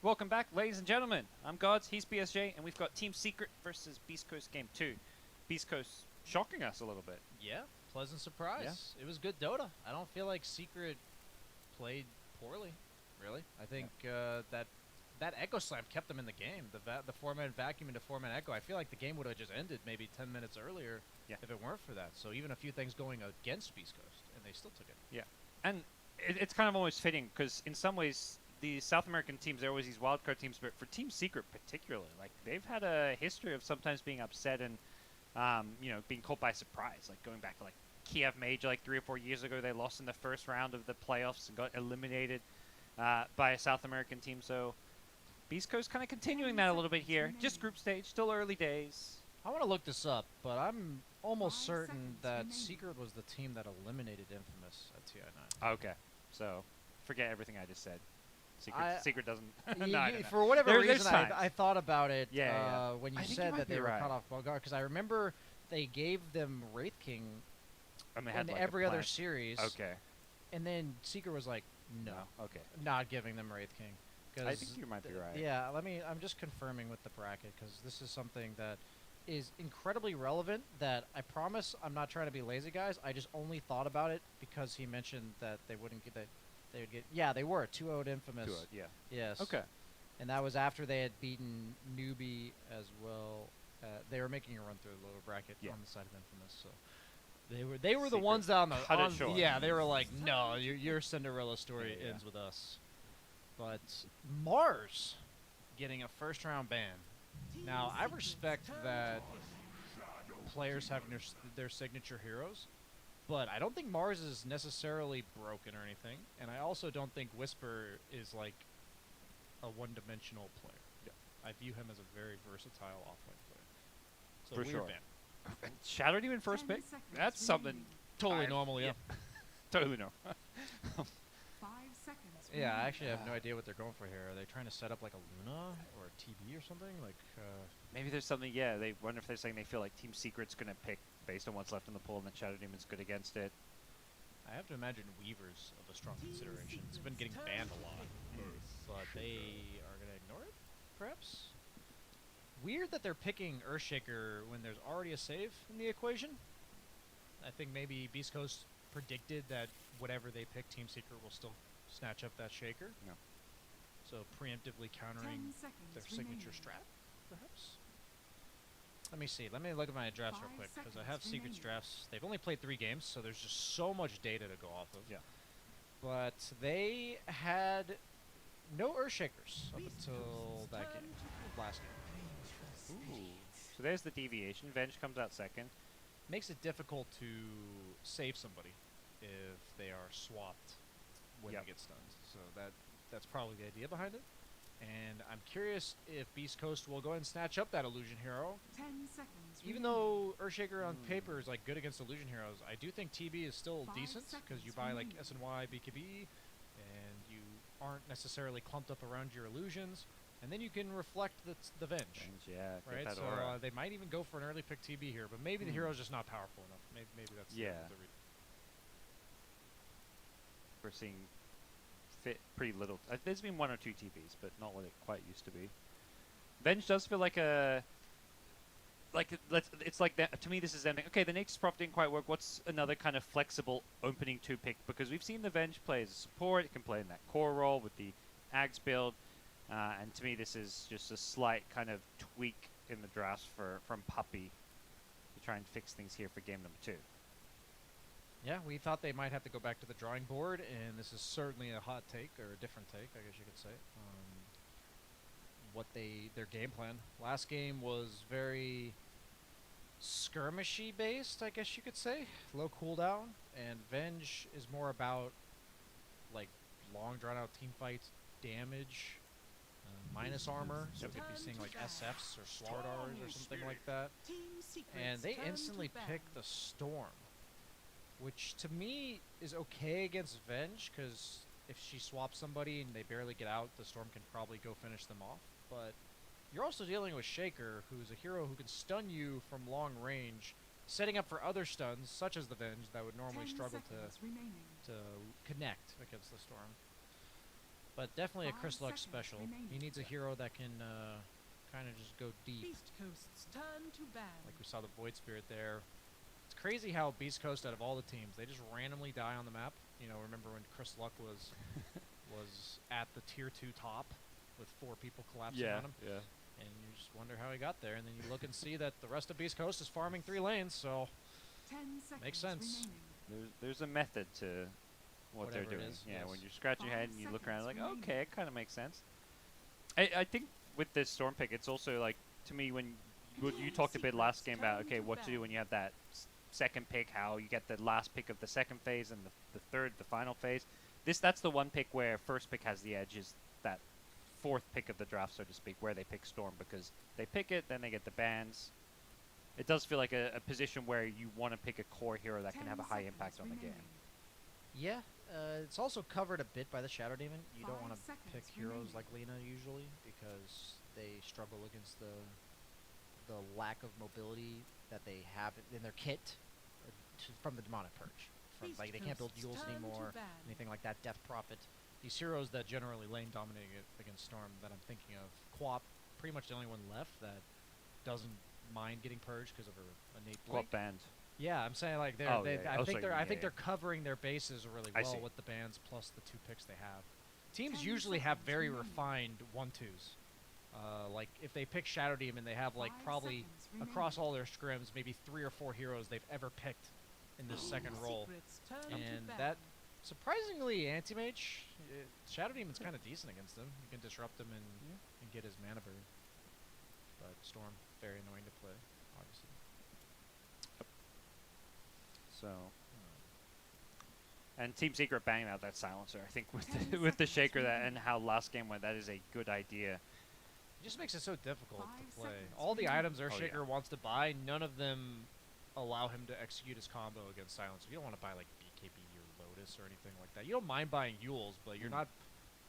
Welcome back, ladies and gentlemen. I'm Gods, he's BSJ, and we've got Team Secret versus Beast Coast Game 2. Beast Coast shocking us a little bit. Yeah, pleasant surprise. Yeah. It was good Dota. I don't feel like Secret played poorly, really. I think that Echo Slam kept them in the game. The 4-man vacuum into 4-man Echo, I feel like the game would have just ended maybe 10 minutes earlier if it weren't for that. So even a few things going against Beast Coast, and they still took it. Yeah, and it's kind of almost fitting, because in some ways, the South American teams, they're always these wildcard teams, but for Team Secret particularly, like, they've had a history of sometimes being upset and, being caught by surprise. Like, going back to, like, Kiev Major, like, 3 or 4 years ago, they lost in the first round of the playoffs and got eliminated by a South American team. So, Beast Coast kind of continuing that a little bit here. Just group stage, still early days. I want to look this up, but I'm almost certain that Secret was the team that eliminated Infamous at TI9. Okay, so forget everything I just said. Secret doesn't. No, for whatever reason, I thought about it when you said that they were cut off Bulgar, because I remember they gave them Wraith King in like every other series. Okay. And then Secret was like, no. Okay. Not giving them Wraith King. I think you might be right. Yeah, I'm just confirming with the bracket, because this is something that is incredibly relevant, that I promise I'm not trying to be lazy, guys. I just only thought about it because he mentioned that they wouldn't get that. They would get, yeah, they were 2-0'd Infamous. 2-0'd, yeah. Yes. Okay. And that was after they had beaten Newbie as well. They were making a run through the lower bracket on the side of Infamous, so they were the ones on the yeah, they were like, no, your Cinderella story ends with us. But Mars getting a first round ban. Now I respect that players having their signature heroes, but I don't think Mars is necessarily broken or anything, and I also don't think Whisper is like a one-dimensional player. Yeah. I view him as a very versatile offline player. So for weird sure. ban. Shadow Demon first pick? That's something totally normal, yeah. Totally normal. 5 seconds. Yeah, I actually have no idea what they're going for here. Are they trying to set up like a Luna or a TB or something? Like maybe there's something. Yeah, they wonder if they're saying they feel like Team Secret's gonna pick based on what's left in the pool, and then Shadow Demon's good against it. I have to imagine Weaver's of a strong consideration. It's been getting banned a lot, but they are gonna ignore it, perhaps. Weird that they're picking Earthshaker when there's already a save in the equation. I think maybe Beast Coast predicted that whatever they pick, Team Secret will still snatch up that Shaker. No. So preemptively countering their signature strat, perhaps? Let me see. Let me look at my drafts real quick, because I have Secret's drafts. They've only played 3 games, so there's just so much data to go off of. Yeah. But they had no Earthshakers up until that game, last game. Ooh. So there's the deviation. Venge comes out second. Makes it difficult to save somebody if they are swapped when they get stunned. So that's probably the idea behind it. And I'm curious if Beast Coast will go ahead and snatch up that Illusion Hero. 10 seconds. Even though Earthshaker on paper is like good against Illusion Heroes, I do think TB is still decent, because you buy like SNY, BKB, and you aren't necessarily clumped up around your illusions, and then you can reflect the Venge. Yeah, right. So they might even go for an early pick TB here, but maybe the hero's just not powerful enough. Maybe that's the reason. We're seeing fit pretty little. There's been 1 or 2 TPs, but not what it quite used to be. Venge does feel like it's like that. To me, this is ending. Okay, the Nature's Prophet didn't quite work. What's another kind of flexible opening 2 pick? Because we've seen the Venge play as a support. It can play in that core role with the Ags build. And to me, this is just a slight kind of tweak in the drafts from Puppy to try and fix things here for game number 2. Yeah, we thought they might have to go back to the drawing board, and this is certainly a hot take, or a different take, I guess you could say. Their game plan. Last game was very skirmishy based, I guess you could say. Low cooldown, and Venge is more about like long drawn out team fights, damage, minus armor, so we could be seeing like SFs or Slardars or something like that. And they instantly pick the Storm, which to me is okay against Venge, because if she swaps somebody and they barely get out, the Storm can probably go finish them off. But you're also dealing with Shaker, who's a hero who can stun you from long range, setting up for other stuns, such as the Venge, that would normally struggle to connect against the Storm. But definitely a 5 Chris Luck seconds special. remaining. He needs a hero that can kind of just go deep. BEASTCOAST's turn to ban. Like we saw the Void Spirit there. It's crazy how Beast Coast, out of all the teams, they just randomly die on the map. You know, remember when Chris Luck was at the tier 2 top with 4 people collapsing on him? Yeah. And you just wonder how he got there. And then you look and see that the rest of Beast Coast is farming 3 lanes, so 10 seconds makes sense. remaining. There's a method to what Whatever they're it doing. is, Yeah, yes. when you scratch your 5 head and you look around like, seconds remaining. okay, it kind of makes sense. I think with this storm pick, it's also like, to me, when you talked a bit last game about, okay, what to do when you have that second pick, how you get the last pick of the second phase and the third, the final phase. That's the one pick where first pick has the edge, is that fourth pick of the draft, so to speak, where they pick Storm, because they pick it, then they get the bans. It does feel like a position where you want to pick a core hero that can have a high impact on the game. Yeah, it's also covered a bit by the Shadow Demon. You don't 5 want to seconds pick heroes remaining. like Lena usually because they struggle against the lack of mobility that they have in their kit from the Demonic Purge. Like they can't build Yules anymore, anything like that. Death Prophet. These heroes that generally lane dominate against Storm that I'm thinking of. Quap, pretty much the only one left that doesn't mind getting purged because of her innate blink. Quap band. Yeah, I'm saying like Oh, they yeah. I Oh, think sorry, they're I yeah, think yeah. they're covering their bases really I well see. with the bans plus the 2 picks they have. Teams 10 usually have seconds very remaining. refined 1-2s. Like if they pick Shadow Demon, they have like 5 probably seconds across remaining. all their scrims maybe 3 or 4 heroes they've ever picked in this second roll. Secret's turn to And ban. that surprisingly anti-mage, Shadow Demon's kind of decent against him. You can disrupt him and get his mana burn. But Storm, very annoying to play, obviously. So, and Team Secret banging out that silencer. I think with 10 with the seconds shaker that remaining. and how last game went, that is a good idea. It just makes it so difficult 5 to play. seconds All the remaining. items Oh, Earthshaker yeah. wants to buy, none of them allow him to execute his combo against Silencer. You don't want to buy like BKB or Lotus or anything like that. You don't mind buying Yules, but you're not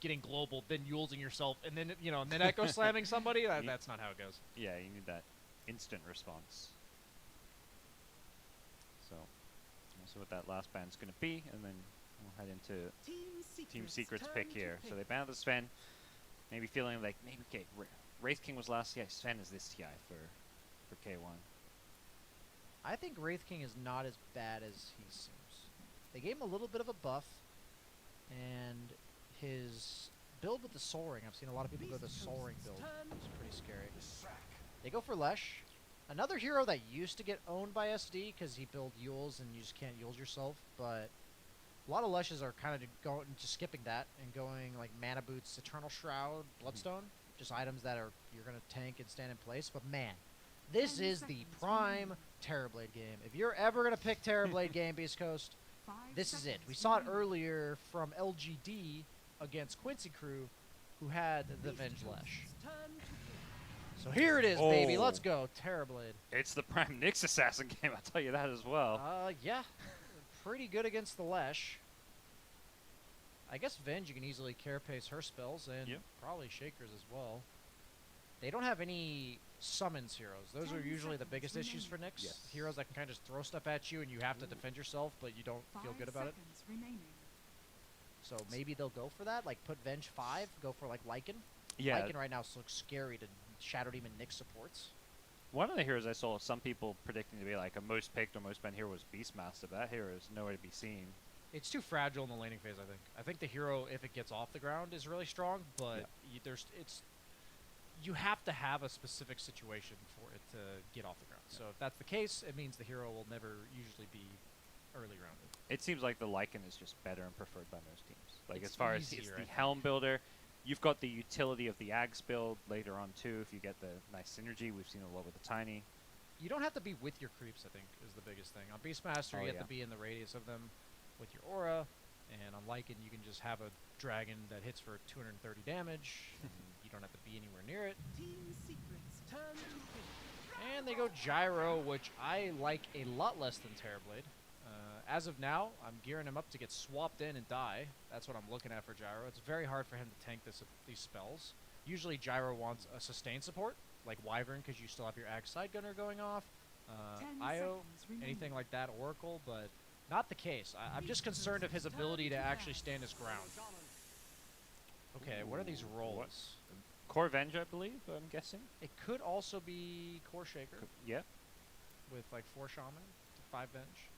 getting global, then Yulesing yourself, and then and then Echo slamming somebody. That's not how it goes. Yeah, you need that instant response. So, we'll see what that last band's going to be, and then we'll head into Team Secret's pick here. So they banned the Sven. Maybe feeling like, okay, Wraith King was last TI, Sven is this TI for K1. I think Wraith King is not as bad as he seems. They gave him a little bit of a buff, and his build with the soaring, I've seen a lot of people go the soaring build. It's pretty scary. They go for Lesh. Another hero that used to get owned by SD because he built Yules and you just can't Yules yourself, but a lot of Leshes are kind of going just skipping that and going like Mana Boots, Eternal Shroud, Bloodstone, just items that are you're gonna tank and stand in place. But man, this 10 is the seconds prime Terrorblade game. If you're ever gonna pick Terrorblade game, Beast Coast, 5 this is it. seconds We saw it remaining. earlier from LGD against Quincy Crew, who had the Venge Lash. BEASTCOAST's turn to So here it is, baby. Oh. Let's go, Terrorblade. It's the prime Nyx Assassin game, I'll tell you that as well. Yeah, pretty good against the Lash. I guess Venge, you can easily carapace her spells, and Yep. probably Shakers as well. They don't have any summons heroes. Those are 10 usually the seconds biggest issues for remaining. Nyx. Yes. Heroes that can kind of just throw stuff at you, and you have to defend yourself, but you don't feel 5 good about it. seconds remaining. So maybe they'll go for that, like put Venge 5, go for like Lycan. Yeah, Lycan right now looks scary to Shadow Demon Nyx supports. one of the heroes I saw some people predicting to be like a most picked or most banned hero was Beastmaster, but that hero is nowhere to be seen. It's too fragile in the laning phase, I think. I think the hero, if it gets off the ground, is really strong, but you have to have a specific situation for it to get off the ground. So if that's the case, it means the hero will never usually be early rounded. It seems like the Lycan is just better and preferred by most teams. Like It's as far as it's easier, I the think. Helm builder, you've got the utility of the Ags build later on too. If you get the nice synergy, we've seen a lot with the Tiny. You don't have to be with your creeps, I think, is the biggest thing. On Beastmaster, Oh, you have yeah. to be in the radius of them with your aura, and on Lycan, you can just have a dragon that hits for 230 damage, and you don't have to be anywhere near it. Team Secret's turn to pick. And they go Gyro, which I like a lot less than Terrorblade. As of now, I'm gearing him up to get swapped in and die. That's what I'm looking at for Gyro. It's very hard for him to tank these spells. Usually Gyro wants a sustain support, like Wyvern, because you still have your Ag Side Gunner going off. 10 Io, seconds remaining. anything like that, Oracle, but not the case. I'm just concerned of his ability to actually stand his ground. Okay, what are these Ooh, rolls? what? Core Venge, I believe, I'm guessing. It could also be Core Shaker Yeah. with like 4 Shaman, 5 Venge.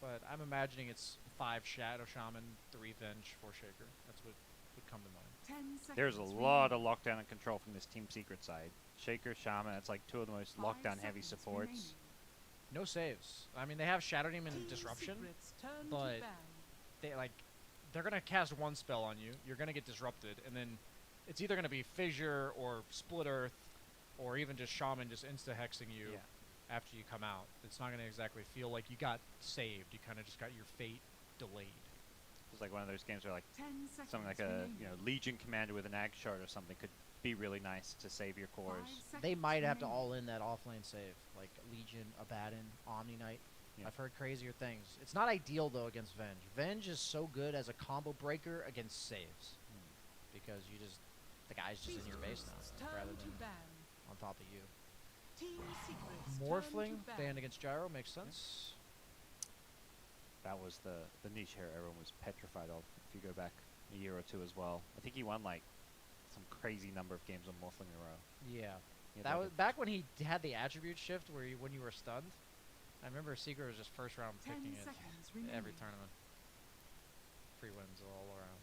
But I'm imagining it's 5 Shadow Shaman, 3 Venge, 4 Shaker. That's what would come to mind. 10 seconds. There's a lot of lockdown and control from this Team Secret side. Shaker, Shaman, it's like 2 of the most lockdown heavy supports. No saves. I mean, they have Shadow Demon and Disruption, but they're gonna cast 1 spell on you. You're gonna get disrupted, and then it's either gonna be Fissure or Split Earth, or even just Shaman just insta hexing you after you come out. It's not gonna exactly feel like you got saved. You kind of just got your fate delayed. It's like one of those games where like 10 seconds something like a Legion Commander with an Ag Shard or something could be really nice to save your cores. They might have to all in that offlane save, like Legion, Abaddon, Omni Knight. Yeah. I've heard crazier things. It's not ideal though against Venge. Venge is so good as a combo breaker against saves, because the guy's just in your base now rather than on top of you. Morphling banned against Gyro makes sense. That was the niche hero everyone was petrified of. If you go back a year or 2 as well, I think he won like some crazy number of games on Morphling in a row. Yeah, He had that like was back when he had the attribute shift where when you were stunned. I remember Secret was just first round 10 picking it seconds every remaining. tournament. Free wins all around.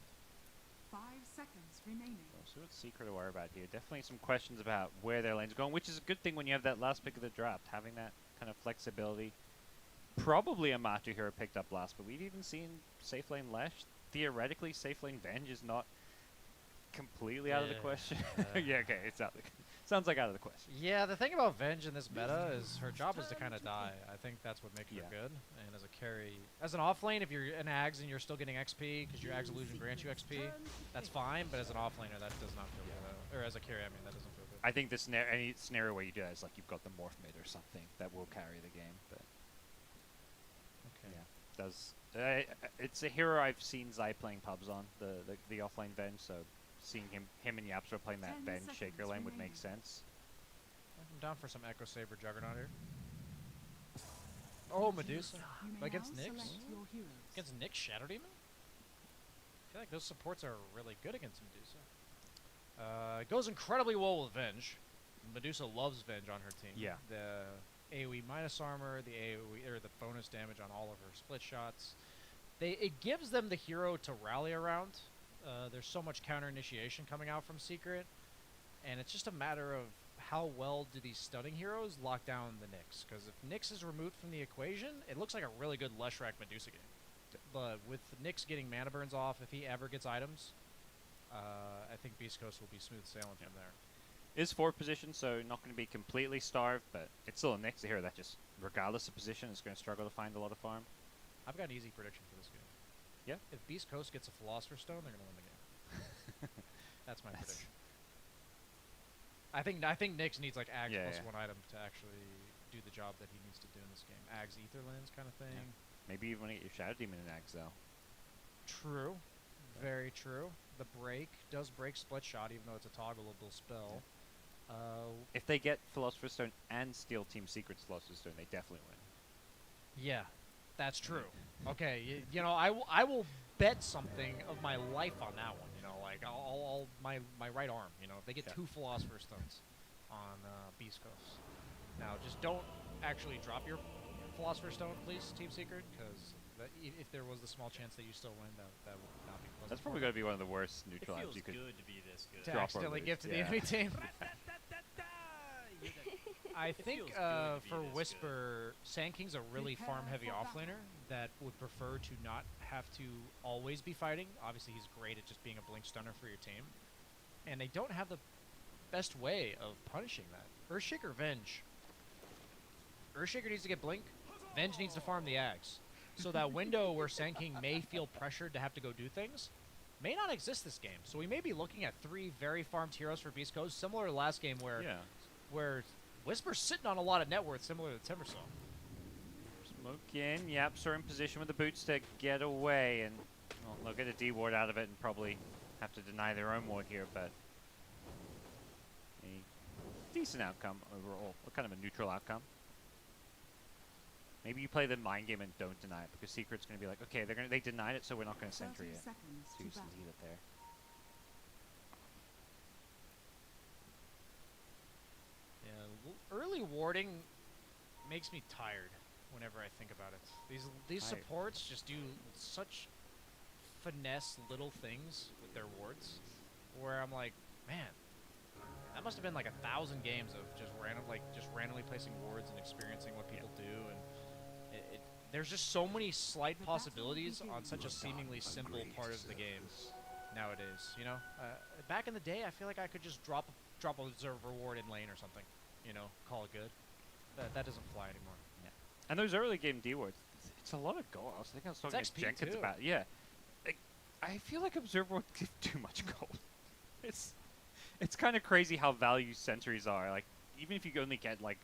5 seconds remaining. So what's Secret to worry about here? Definitely some questions about where their lane's going, which is a good thing when you have that last pick of the draft, having that kind of flexibility. Probably a Matu hero picked up last, but we've even seen safe lane Lesh. Theoretically, safe lane Venge is not completely out of the question. Yeah, okay, it's out. Sounds like out of the question. Yeah, the thing about Venge in this meta is her job is to kind of die. I think that's what makes her good. And as a carry, as an offlane, if you're an Ags and you're still getting XP because your Ags illusion grants you XP, that's fine. But as an offlaner, that does not feel good. Or as a carry, I mean, that doesn't feel good. I think this any scenario where you do that is like you've got the Morph mid or something that will carry the game. But okay, yeah, does it's a hero I've seen Zai playing pubs on the offlane Venge, so seeing him and Yapstra playing that 10 Venge seconds Shaker lane would make remaining. sense. I'm down for some Echo Saber Juggernaut here. Oh, Medusa You may against now Nyx. select your heroes. Against Nyx Shadow Demon. I feel like those supports are really good against Medusa. It goes incredibly well with Venge. Medusa loves Venge on her team. Yeah. The AoE minus armor, the AoE or the bonus damage on all of her split shots. It gives them the hero to rally around. There's so much counter initiation coming out from Secret, and it's just a matter of how well do these stunning heroes lock down the Nyx. Because if Nyx is removed from the equation, it looks like a really good Leshrac Medusa game. But with Nyx getting mana burns off, if he ever gets items, I think BEASTCOAST will be smooth sailing from there. Is 4th position, so not going to be completely starved, but it's still a Nyx hero that just, regardless of position, is going to struggle to find a lot of farm. I've got an easy prediction for this game. Yeah? If BEASTCOAST gets a Philosopher's Stone, they're going to win the game. That's my prediction. I think Nyx needs like Ags plus 1 item to actually do the job that he needs to do in this game. Ags Etherlands kind of thing. Yeah. Maybe even want to get your Shadow Demon in Ags, though. True. Very true. The break does break Split Shot, even though it's a toggleable spell. If they get Philosopher's Stone and steal Team Secret's Philosopher's Stone, they definitely win. Yeah, that's true. Okay, you know, I will bet something of my life on that one. You know, like I'll my right arm. You know, if they get 2 Philosopher's Stones on BEASTCOAST. Now, just don't actually drop your Philosopher's Stone, please, Team Secret, because if there was the small chance that you still win, that would not be pleasant. That's probably going to be one of the worst neutral items you could good to be this good. to drop or accidentally lose. give to the Yeah. enemy team. I It think feels good to be for this Whisper, Sand King's a really farm-heavy offlaner that would prefer to not have to always be fighting. Obviously, he's great at just being a blink stunner for your team. And they don't have the best way of punishing that. Earthshaker Venge. Earthshaker needs to get blink. Venge needs to farm the Ags. So that window where Sand King may feel pressured to have to go do things may not exist this game. So we may be looking at 3 very farmed heroes for BEASTCOAST, similar to last game where Whisper's sitting on a lot of net worth, similar to Timbersaw. Smoke in. Yaps are in position with the boots to get away, and well, they'll get a D ward out of it and probably have to deny their own ward here, but a decent outcome overall. Kind of a neutral outcome. Maybe you play the mind game and don't deny it, because Secret's going to be like, okay, they denied it, so we're not going to 30 sentry it. seconds So you to battle. leave it there. Honestly, warding makes me tired whenever I think about it. These Tired. supports just do such finesse little things with their wards, where I'm like, man, that must have been like 1,000 games of just randomly placing wards and experiencing what people do, and there's just so many slight possibilities on such a seemingly simple part of the game nowadays. You know, back in the day, I feel like I could just drop a observer ward in lane or something. You know, call it good. That doesn't fly anymore. And those early game D wards, it's a lot of gold. I think I was talking It's to XP Jenkins too. about it. Yeah. Like, I feel like Observer would give too much gold. It's kind of crazy how value sentries are. Like, even if you only get, like,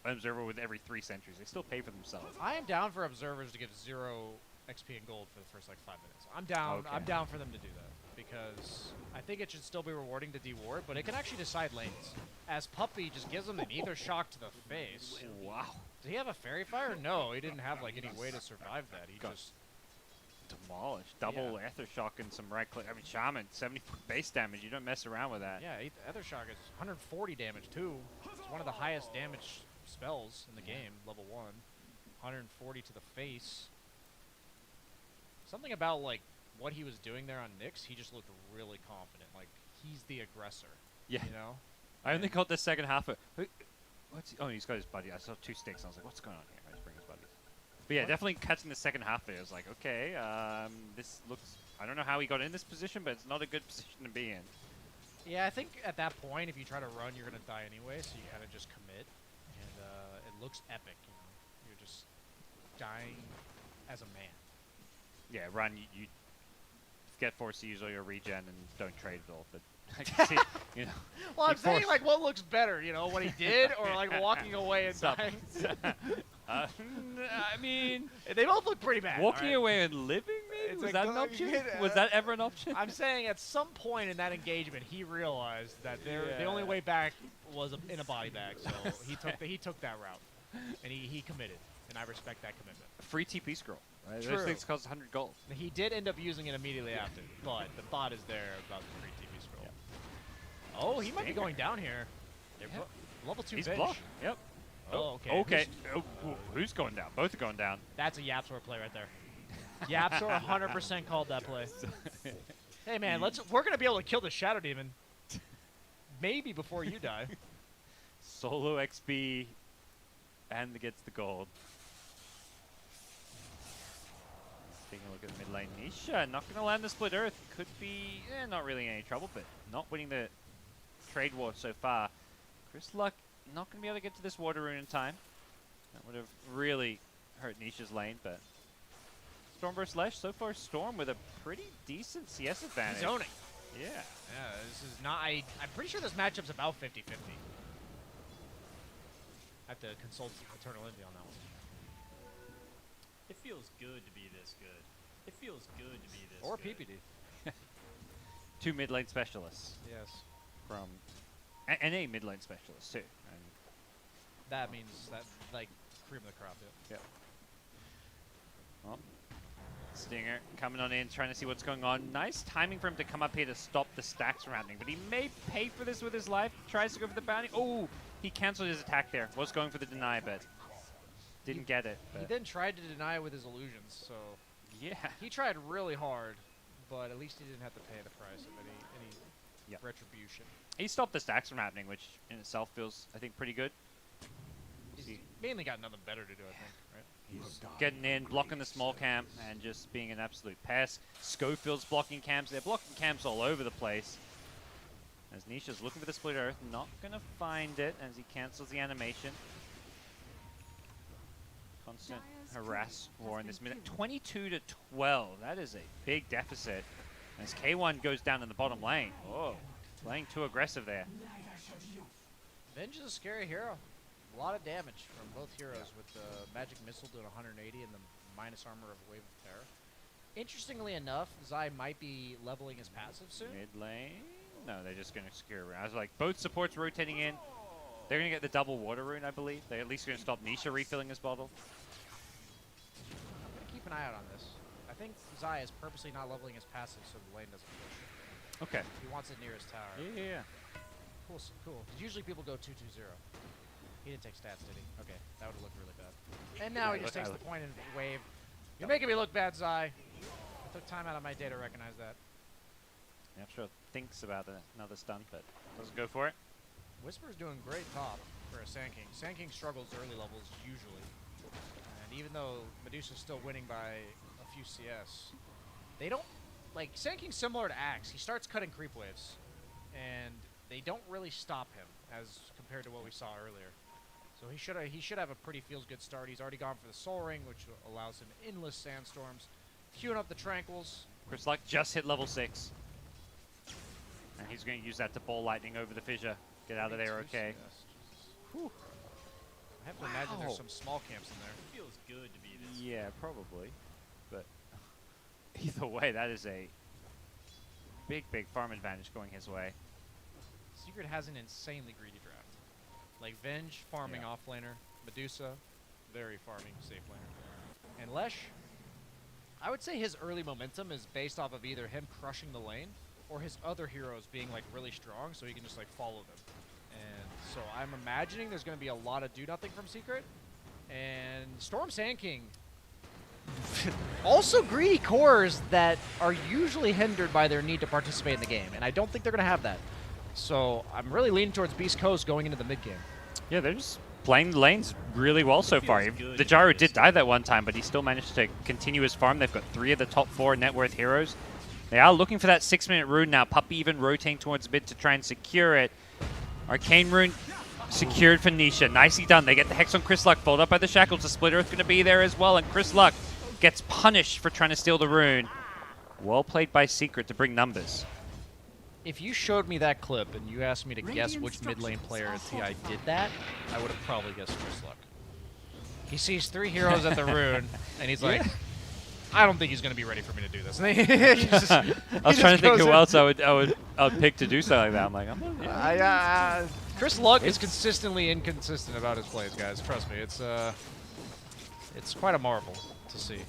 an Observer with every 3 sentries, they still pay for themselves. I am down for observers to give 0 XP and gold for the first like 5 minutes. I'm down. Okay. I'm down for them to do that because I think it should still be rewarding to deward, but it can actually decide lanes. As Puppy just gives him an ether shock to the face. Wow. Did he have a fairy fire? No, he didn't have like any way to survive that. He Got just Demolished. Double Ether Shock and some right click. I mean, Shaman, 74 base damage. You don't mess around with that. ether shock is 140 damage too. It's one of the highest damage spells in the game, level 1. 140 to the face. Something about like what he was doing there on Nyx, he just looked really confident. Like he's the aggressor. Yeah. You know? I only caught the second half of. Oh, he's got his buddy. I saw 2 sticks. I was like, what's going on here? I just bring his buddies. But yeah, What? definitely catching the second half there. I was like, okay, this looks. I don't know how he got in this position, but it's not a good position to be in. Yeah, I think at that point, if you try to run, you're gonna die anyway. So you kind of just commit, and it looks epic. You know, you're just dying as a man. Yeah, run. You get forced to use all your regen and don't trade at all. But I can see, you know. Well, I'm Be saying forced. like what looks better, you know, what he did, or like walking away and Stop. dying. I mean, They both look pretty bad. walking alright? away and living, maybe? It's Was like that an go- option? yeah. Was that ever an option? I'm saying at some point in that engagement, he realized that the only Yeah. way back was in a body bag. So he took that route, and he committed, and I respect that commitment. Free TP scroll. Right? True. Those things cost 100 gold. He did end up using it immediately after, but the thought is there about the free TV scroll. Yeah. Oh, he might be Stinger. going down here. They're Yeah. level 2 He's bench. blocked. Yep. Oh, okay. Okay. Who's going down? Both are going down. That's a Yapsor play right there. Yapsor 100% called that play. Hey man, we're gonna be able to kill the Shadow Demon. Maybe before you die. Solo XP and gets the gold. Taking a look at the mid lane. Nisha not going to land the split earth. Could be not really in any trouble, but not winning the trade war so far. Chris Luck not going to be able to get to this water rune in time. That would have really hurt Nisha's lane, but Storm vs. Lesh, so far Storm with a pretty decent CS advantage. Zoning. Yeah. Yeah, this is not. I'm pretty sure this matchup's about 50-50. I have to consult Eternal Envy on that one. It feels good to be this good. It feels good to be this Or good. PPD. 2 mid lane specialists Yes. from and a mid lane specialist too. And That means that, like, cream of the crop, yeah. Yep. Well, Stinger coming on in, trying to see what's going on. Nice timing for him to come up here to stop the stacks from happening, but he may pay for this with his life. Tries to go for the bounty. Oh, he canceled his attack there. Was going for the deny, but didn't get it. He But then tried to deny it with his illusions, so yeah. he tried really hard, but at least he didn't have to pay the price of any Yep. retribution. He stopped the stacks from happening, which in itself feels, I think, pretty good. He's mainly got nothing better to do, I think, right? He's getting in, blocking the small camp, and just being an absolute pest. Schofield's blocking camps. They're blocking camps all over the place. As Nisha's looking for the split earth, not going to find it as he cancels the animation. Constant harass war in this minute. 22 to 12. That is a big deficit. As K1 goes down in the bottom lane. Oh, playing too aggressive there. Venge is a scary hero. A lot of damage from both heroes with the magic missile doing 180 and the minus armor of Wave of Terror. Interestingly enough, Zai might be leveling his passive soon. Mid lane? No, they're just going to secure around. I was like, both supports rotating in. They're going to get the double water rune, I believe. They're at least going to stop Nisha refilling his bottle. I'm going to keep an eye out on this. I think Zai is purposely not leveling his passive so the lane doesn't push. Okay. He wants it near his tower. Yeah. Cool, cool. 'Cause usually people go 2-2-0. He didn't take stats, did he? Okay, that would have looked really bad. And now he just takes the point and wave. You're making me look bad, Zai. I took time out of my day to recognize that. Yeah, I'm sure thinks about another stun, but doesn't go for it. Whisper's doing great top for a Sand King. Sand King struggles early levels usually. And even though Medusa's still winning by a few CS, they don't, like, Sand King's similar to Axe. He starts cutting creep waves, and they don't really stop him as compared to what we saw earlier. So he should have a pretty feels-good start. He's already gone for the Soul Ring, which allows him endless sandstorms. Queuing up the Tranquils. Chris Luck just hit level 6. And he's going to use that to ball lightning over the fissure. Get out of there okay. Whew. I have to imagine there's some small camps in there. It feels good to be this. Yeah, probably. But either way, that is a big farm advantage going his way. Secret has an insanely greedy draft. Like Venge, farming offlaner. Medusa, very farming safe laner. And Lesh, I would say his early momentum is based off of either him crushing the lane or his other heroes being like really strong so he can just like follow them. And so I'm imagining there's going to be a lot of do nothing from Secret. And Storm Sand King, also greedy cores that are usually hindered by their need to participate in the game. And I don't think they're going to have that. So I'm really leaning towards Beast Coast going into the mid game. Yeah, they're just playing the lanes really well so far. The Gyro did die that one time, but he still managed to continue his farm. They've got 3 of the top 4 net worth heroes. They are looking for that 6-minute rune now. Puppey even rotating towards mid to try and secure it. Arcane rune secured for Nisha. Nicely done. They get the Hex on Chris Luck, followed up by the Shackles. The Splitter is going to be there as well, and Chris Luck gets punished for trying to steal the rune. Well played by Secret to bring numbers. If you showed me that clip and you asked me to guess which mid lane player at TI did that, I would have probably guessed Chris Luck. He sees 3 heroes at the rune, and he's like, I don't think he's going to be ready for me to do this. I was trying to think who else I would pick to do something like that. I'm like, Chris Luck is consistently inconsistent about his plays, guys. Trust me, it's quite a marvel to see,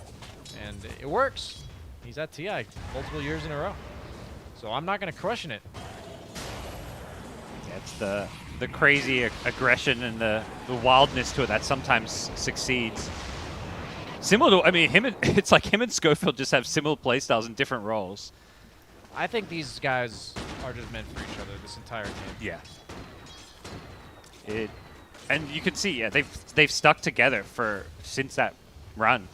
and it works. He's at TI multiple years in a row, so I'm not going to question it. Yeah, it's the crazy aggression and the wildness to it that sometimes succeeds. Similar to, I mean, it's like him and Schofield just have similar playstyles in different roles. I think these guys are just meant for each other this entire game. Yeah. And you can see, yeah, they've stuck together since that run,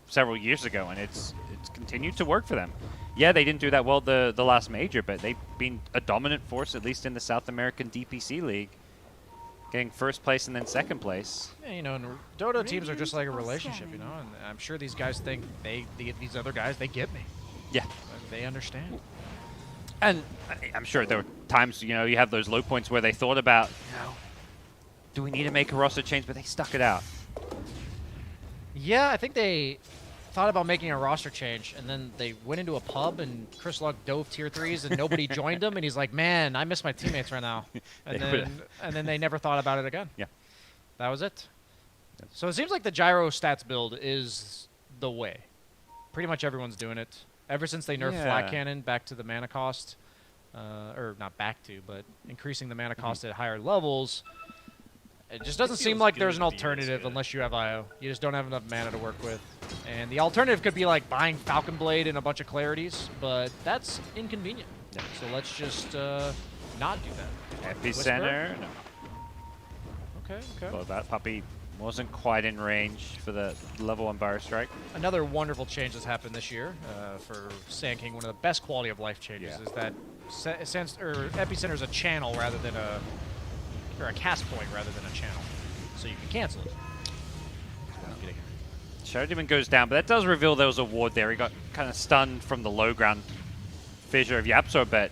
several years ago, and it's continued to work for them. Yeah, they didn't do that well the last major, but they've been a dominant force, at least in the South American DPC League. Getting first place and then second place. Yeah, you know, and Dota teams are just like a relationship, you know, and I'm sure these guys think these other guys, they get me. Yeah. They understand. And I'm sure there were times, you know, you have those low points where they thought about, do we need to make a roster change, but they stuck it out. Yeah, I think they thought about making a roster change, and then they went into a pub, and Chris Luck dove tier 3s, and nobody joined him, and he's like, man, I miss my teammates right now. And then they never thought about it again. Yeah. That was it. So it seems like the Gyro stats build is the way. Pretty much everyone's doing it. Ever since they nerfed Flat Cannon back to the mana cost, or not back to, but increasing the mana cost at higher levels, it just doesn't seem like there's an alternative unless you have IO. You just don't have enough mana to work with. And the alternative could be like buying Falcon Blade and a bunch of Clarities, but that's inconvenient. Yeah. So let's just not do that. Epicenter. No. Okay. Well, that Puppey wasn't quite in range for the level 1 Bar Strike. Another wonderful change that's happened this year for Sand King. One of the best quality of life changes is that Epicenter is a channel rather than or a cast point rather than a channel, so you can cancel it. Shadow Demon goes down, but that does reveal there was a ward there. He got kind of stunned from the low ground fissure of Yapso, but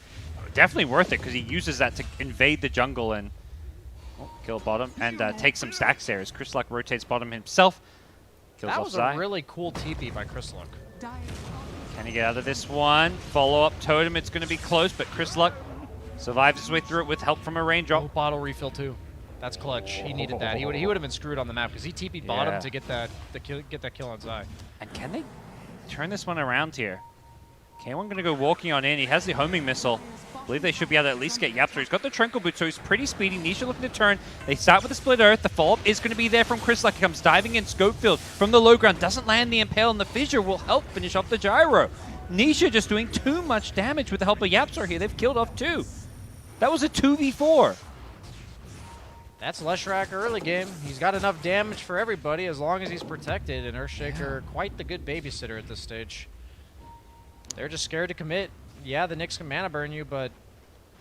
definitely worth it because he uses that to invade the jungle and kill bottom and take some stacks there as Chris Luck rotates bottom himself. Kills that off was Zai. A really cool TP by Chris Luck. Can he get out of this one? Follow up Totem. It's going to be close, but Chris Luck survives his way through it with help from a rain drop. Oh, bottle refill too. That's clutch. He needed that. He would have been screwed on the map because he TP'd bottom to get that kill on Zai. And can they turn this one around here? K1 going to go walking on in. He has the homing missile. believe they should be able to at least get Yapster. He's got the Tranquil Boot, so he's pretty speedy. Nisha looking to turn. They start with the Split Earth. The follow-up is going to be there from Chris Luck. He comes diving in. Scopefield from the low ground. Doesn't land the Impale, and the Fissure will help finish off the Gyro. Nisha just doing too much damage with the help of Yapster here. They've killed off 2. That was a 2v4. That's Leshrac early game. He's got enough damage for everybody as long as he's protected, and Earthshaker, quite the good babysitter at this stage. They're just scared to commit. Yeah, the Nyx can mana burn you, but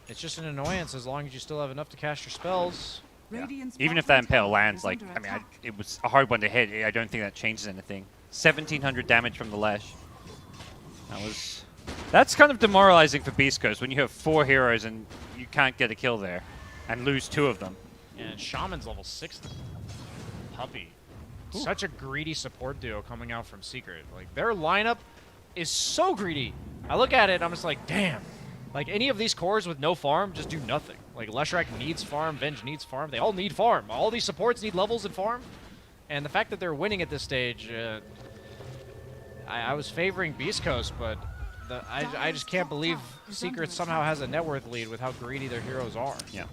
it's just an annoyance as long as you still have enough to cast your spells. Yeah. Even if that Impale lands, like, I mean, it was a hard one to hit. I don't think that changes anything. 1,700 damage from the Lesh. That's kind of demoralizing for Beast Coast when you have 4 heroes and you can't get a kill there and lose 2 of them. And Shaman's level 6. Puppy. Ooh. Such a greedy support duo coming out from Secret. Like, their lineup is so greedy. I look at it and I'm just like, damn. Like, any of these cores with no farm just do nothing. Like, Leshrac needs farm, Venge needs farm. They all need farm. All these supports need levels and farm. And the fact that they're winning at this stage, I was favoring Beast Coast, but I just can't believe Secret somehow has a net worth lead with how greedy their heroes are. Yeah.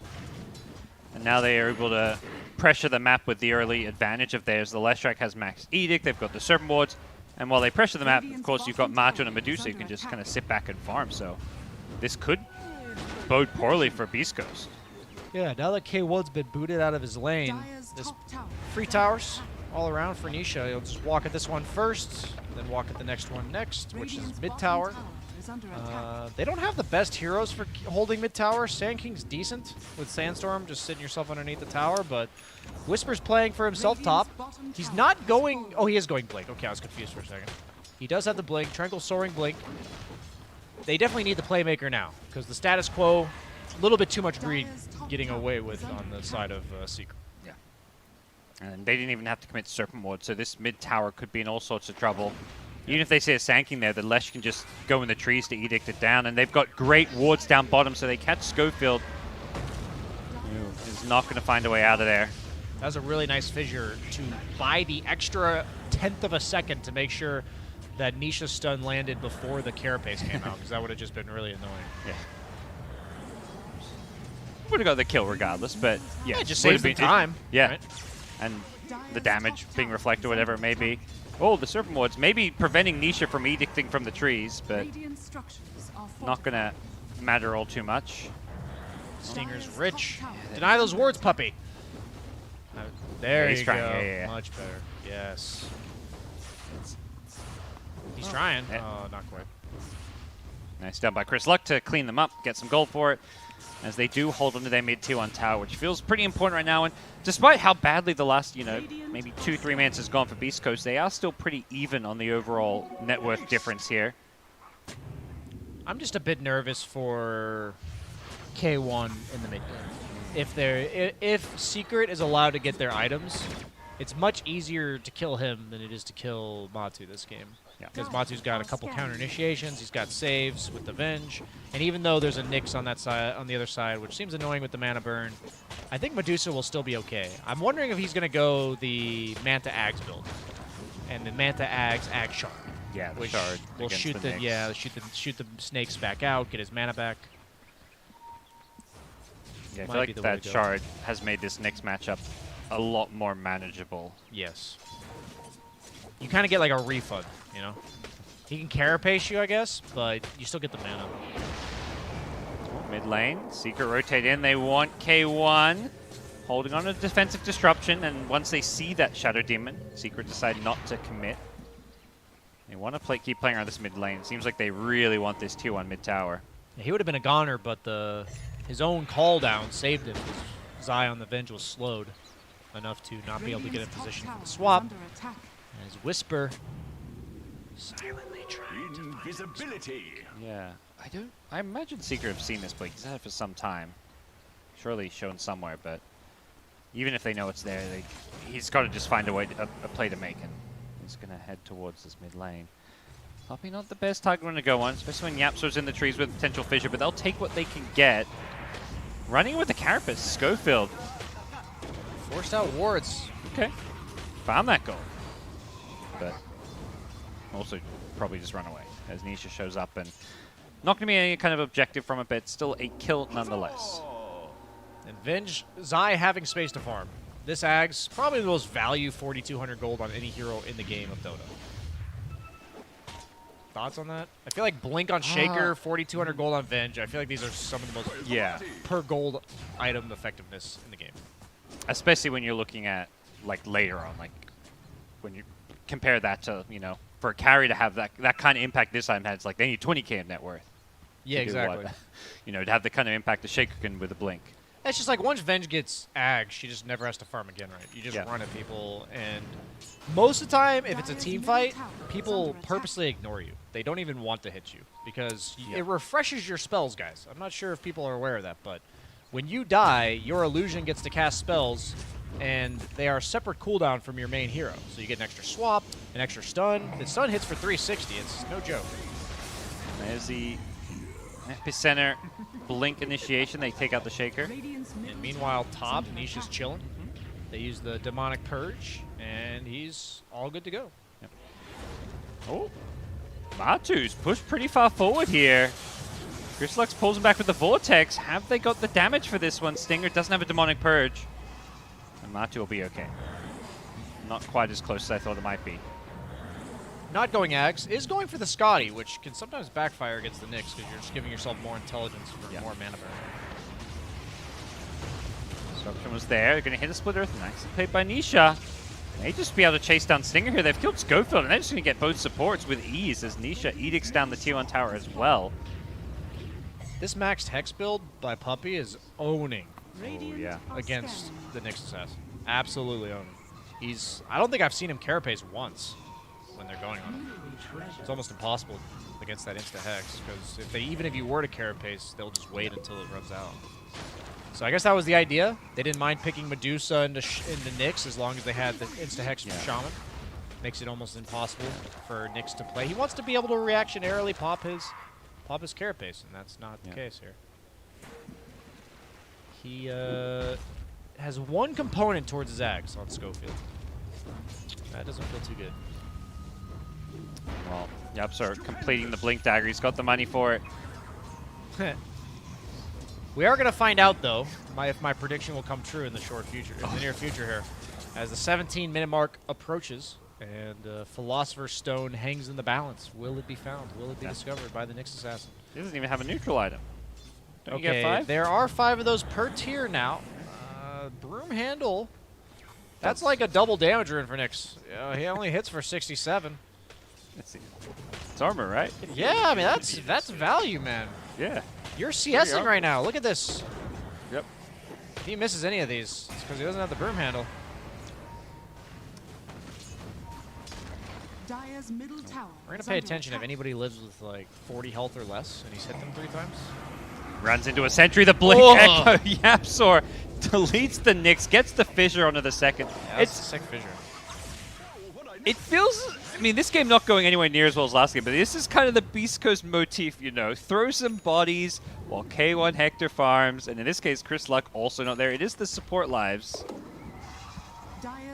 And now they are able to pressure the map with the early advantage of theirs. The Leshrac has max Edict, they've got the Serpent Wards, and while they pressure the map, of course, you've got Martu and Medusa, you can just kind of sit back and farm, so this could bode poorly for Beast Coast. Yeah, now that K1's been booted out of his lane, there's free towers all around for Nisha. He'll just walk at this one first, then walk at the next one next, which is mid tower. They don't have the best heroes for holding mid tower. Sand King's decent with Sandstorm, just sitting yourself underneath the tower, but Whisper's playing for himself top. He's not going... Oh, he is going Blink. Okay, I was confused for a second. He does have the Blink. Tranquil Soaring Blink. They definitely need the Playmaker now, because the status quo, a little bit too much greed getting away with on the side of Secret. Yeah. And they didn't even have to commit Serpent Ward, so this mid tower could be in all sorts of trouble. Even if they see a Sand King there, the Lesh can just go in the trees to Edict it down, and they've got great wards down bottom, so they catch Schofield, who is not going to find a way out of there. That was a really nice fissure to buy the extra 1/10 of a second to make sure that Nisha's stun landed before the Carapace came out, because that would have just been really annoying. Yeah. Would have got the kill regardless, but yeah. It just saves the time. Yeah. Right? And the damage being reflected, whatever it may be. Oh, the Serpent Wards, maybe preventing Nisha from edicting from the trees, but not going to matter all too much. Stinger's rich. Deny those wards, puppy. There you go. Yeah. Much better. Yes. He's trying. Yeah. Oh, not quite. Nice done by Chris Luck to clean them up, get some gold for it, as they do hold onto their mid tier 1 tower, which feels pretty important right now. And despite how badly the last, maybe 2-3 minutes has gone for Beast Coast, they are still pretty even on the overall net worth difference here. I'm just a bit nervous for K1 in the mid game. If Secret is allowed to get their items, it's much easier to kill him than it is to kill Matu this game. Because Matu's got a couple counter initiations, he's got saves with the Venge, and even though there's a Nyx on that side, on the other side, which seems annoying with the mana burn, I think Medusa will still be okay. I'm wondering if he's going to go the Manta Ags build, and the Manta Ags Ag Shard. Yeah, the which shard will shoot the shoot the snakes back out, get his mana back. Yeah, I feel like that shard has made this Nyx matchup a lot more manageable. Yes. You kind of get like a refund, you know? He can carapace you, I guess, but you still get the mana. Mid lane, Secret rotate in. They want K1 holding on to defensive disruption, and once they see that Shadow Demon, Secret decide not to commit. They want to keep playing around this mid lane. Seems like they really want this tier 1 mid tower. Yeah, he would have been a goner, but his own call down saved him. Zai on the Venge was slowed enough to not be able to get in position for the swap. As Whisper silently trying to invisibility. Yeah, I imagine Secret have seen this play. He's had it for some time. Surely shown somewhere, but even if they know it's there, he's got to just find a way, a play to make, and he's going to head towards this mid lane. Probably not the best target one to go on, especially when Yapso's in the trees with potential fissure, but they'll take what they can get. Running with the Carapace, Schofield. Forced out wards. Okay. Found that goal. But also probably just run away as Nisha shows up and Not going to be any kind of objective from it, but still a kill nonetheless. And Venge, Zai having space to farm. This Ag's probably the most value 4,200 gold on any hero in the game of Dota. Thoughts on that? I feel like Blink on Shaker, 4,200 gold on Venge. I feel like these are some of the most per gold item effectiveness in the game. Especially when you're looking at like later on, like when you compare that to, you know, for a carry to have that kind of impact this time has, like they need 20k of net worth. Yeah, exactly. You know, to have the kind of impact the Shaker can with a Blink. It's just like once Venge gets Ag, she just never has to farm again, right? You just Yeah. run at people, and most of the time, if it's a team fight, people purposely ignore you. They don't even want to hit you because it refreshes your spells, guys. I'm not sure if people are aware of that, but when you die, your illusion gets to cast spells, and they are separate cooldown from your main hero. So you get an extra swap, an extra stun. The stun hits for 360. It's no joke. There's the epicenter Blink initiation. They take out the Shaker. And meanwhile, top, Nisha's chilling. They use the demonic purge, and he's all good to go. Yep. Oh, Matu's pushed pretty far forward here. Grislux pulls him back with the Vortex. Have they got the damage for this one? Stinger doesn't have a demonic purge. And Matu will be okay. Not quite as close as I thought it might be. Not going Ags, is going for the Scotty, which can sometimes backfire against the Nyx because you're just giving yourself more intelligence for more mana burn. Disruption was there. They're going to hit a split earth. Nicely played by Nisha. May just be able to chase down Stinger here. They've killed Schofield, and they're just going to get both supports with ease as Nisha edicts down the tier 1 tower as well. This maxed Hex build by Puppy is owning Yeah. against the Nyx Assassin. Absolutely owning. I don't think I've seen him carapace once when they're going on him. It's almost impossible against that insta-Hex, because even if you were to carapace, they'll just wait until it runs out. So I guess that was the idea. They didn't mind picking Medusa into Nyx as long as they had the insta-Hex from Shaman. Makes it almost impossible for Nyx to play. He wants to be able to reactionarily pop his carapace, and that's not the case here. He has one component towards his Ags on Schofield. That doesn't feel too good. Well, Yaps are completing the Blink Dagger. He's got the money for it. We are going to find out, though, if my prediction will come true in the near future here. As the 17-minute mark approaches and Philosopher's Stone hangs in the balance. Will it be found? Will it be discovered by the Nyx Assassin? He doesn't even have a neutral item. Don't you Okay, get 5? there are 5 of those per tier now. Broom Handle. That's like a double damage rune for Nyx. He only hits for 67. Let's see. It's armor, right? Yeah, I mean, that's value, man. Yeah. You're CSing right now. Look at this. Yep. If he misses any of these, it's because he doesn't have the Broom Handle. Dire's middle tower. We're going to pay attention if anybody lives with like 40 health or less and he's hit them 3 times. Runs into a sentry. The Blink Echo Yapsor deletes the Nyx, gets the fissure onto the second. Yeah, it's a sick fissure. It feels, I mean, this game not going anywhere near as well as last game, but this is kind of the Beast Coast motif, you know. Throw some bodies while K1 Hector farms, and in this case, Chris Luck also not there. It is the support lives.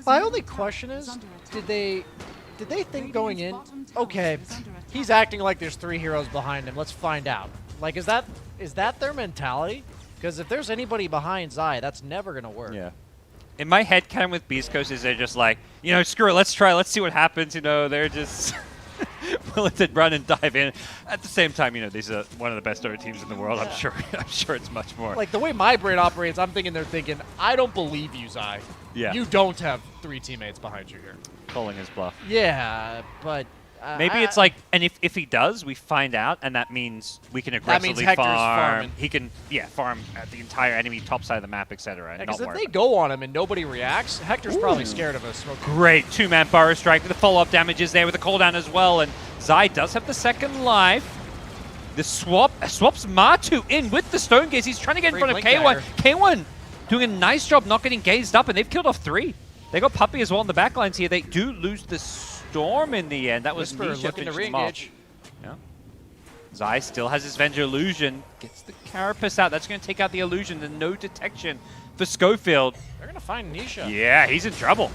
My only question is, did they think going in, okay, he's acting like there's 3 heroes behind him, let's find out. Like, is that their mentality? Because if there's anybody behind Zai, that's never going to work. Yeah. In my head, kind of with Beast Coast, is they're just like, you know, screw it, let's try, let's see what happens. You know, they're just willing to run and dive in. At the same time, you know, these are one of the best Dota teams in the world. Yeah. I'm sure it's much more. Like, the way my brain operates, I'm thinking they're thinking, I don't believe you, Zai. Yeah. You don't have 3 teammates behind you here. Calling his bluff. Yeah, but... Maybe it's like, and if he does, we find out, and that means we can aggressively Hector's farm. farming. He can, farm at the entire enemy top side of the map, etc. Because if they go on him and nobody reacts, Hector's probably scared of a smoke. Great 2-man Burrow Strike with the follow-up damages there with the cooldown as well, and Zai does have the second life. The swaps Matu in with the Stone Gaze. He's trying to get in front of K1. K1 doing a nice job not getting gazed up, and they've killed off 3. They got Puppy as well in the backlines here. They do lose the Storm in the end. That was Whisper Nisha looking to finishing them off. re-engage. Yeah. Zai still has his Venge Illusion. Gets the Carapace out. That's going to take out the Illusion. And no detection for Schofield. They're going to find Nisha. Yeah, he's in trouble.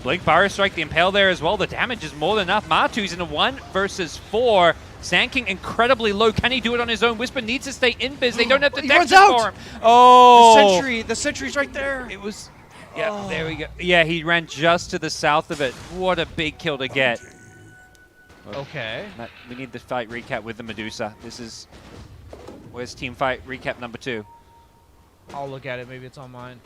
Blink Burrow Strike, the Impale there as well. The damage is more than enough. Matu's in a 1 versus 4. Sand King incredibly low. Can he do it on his own? Whisper needs to stay in biz. They don't have the He dex runs out! for him. Oh! The sentry's right there. It was... Yeah, there we go. Yeah, he ran just to the south of it. What a big kill to get. Okay. Matt, we need the fight recap with the Medusa. This is... Where's team fight recap number 2? I'll look at it. Maybe it's on mine.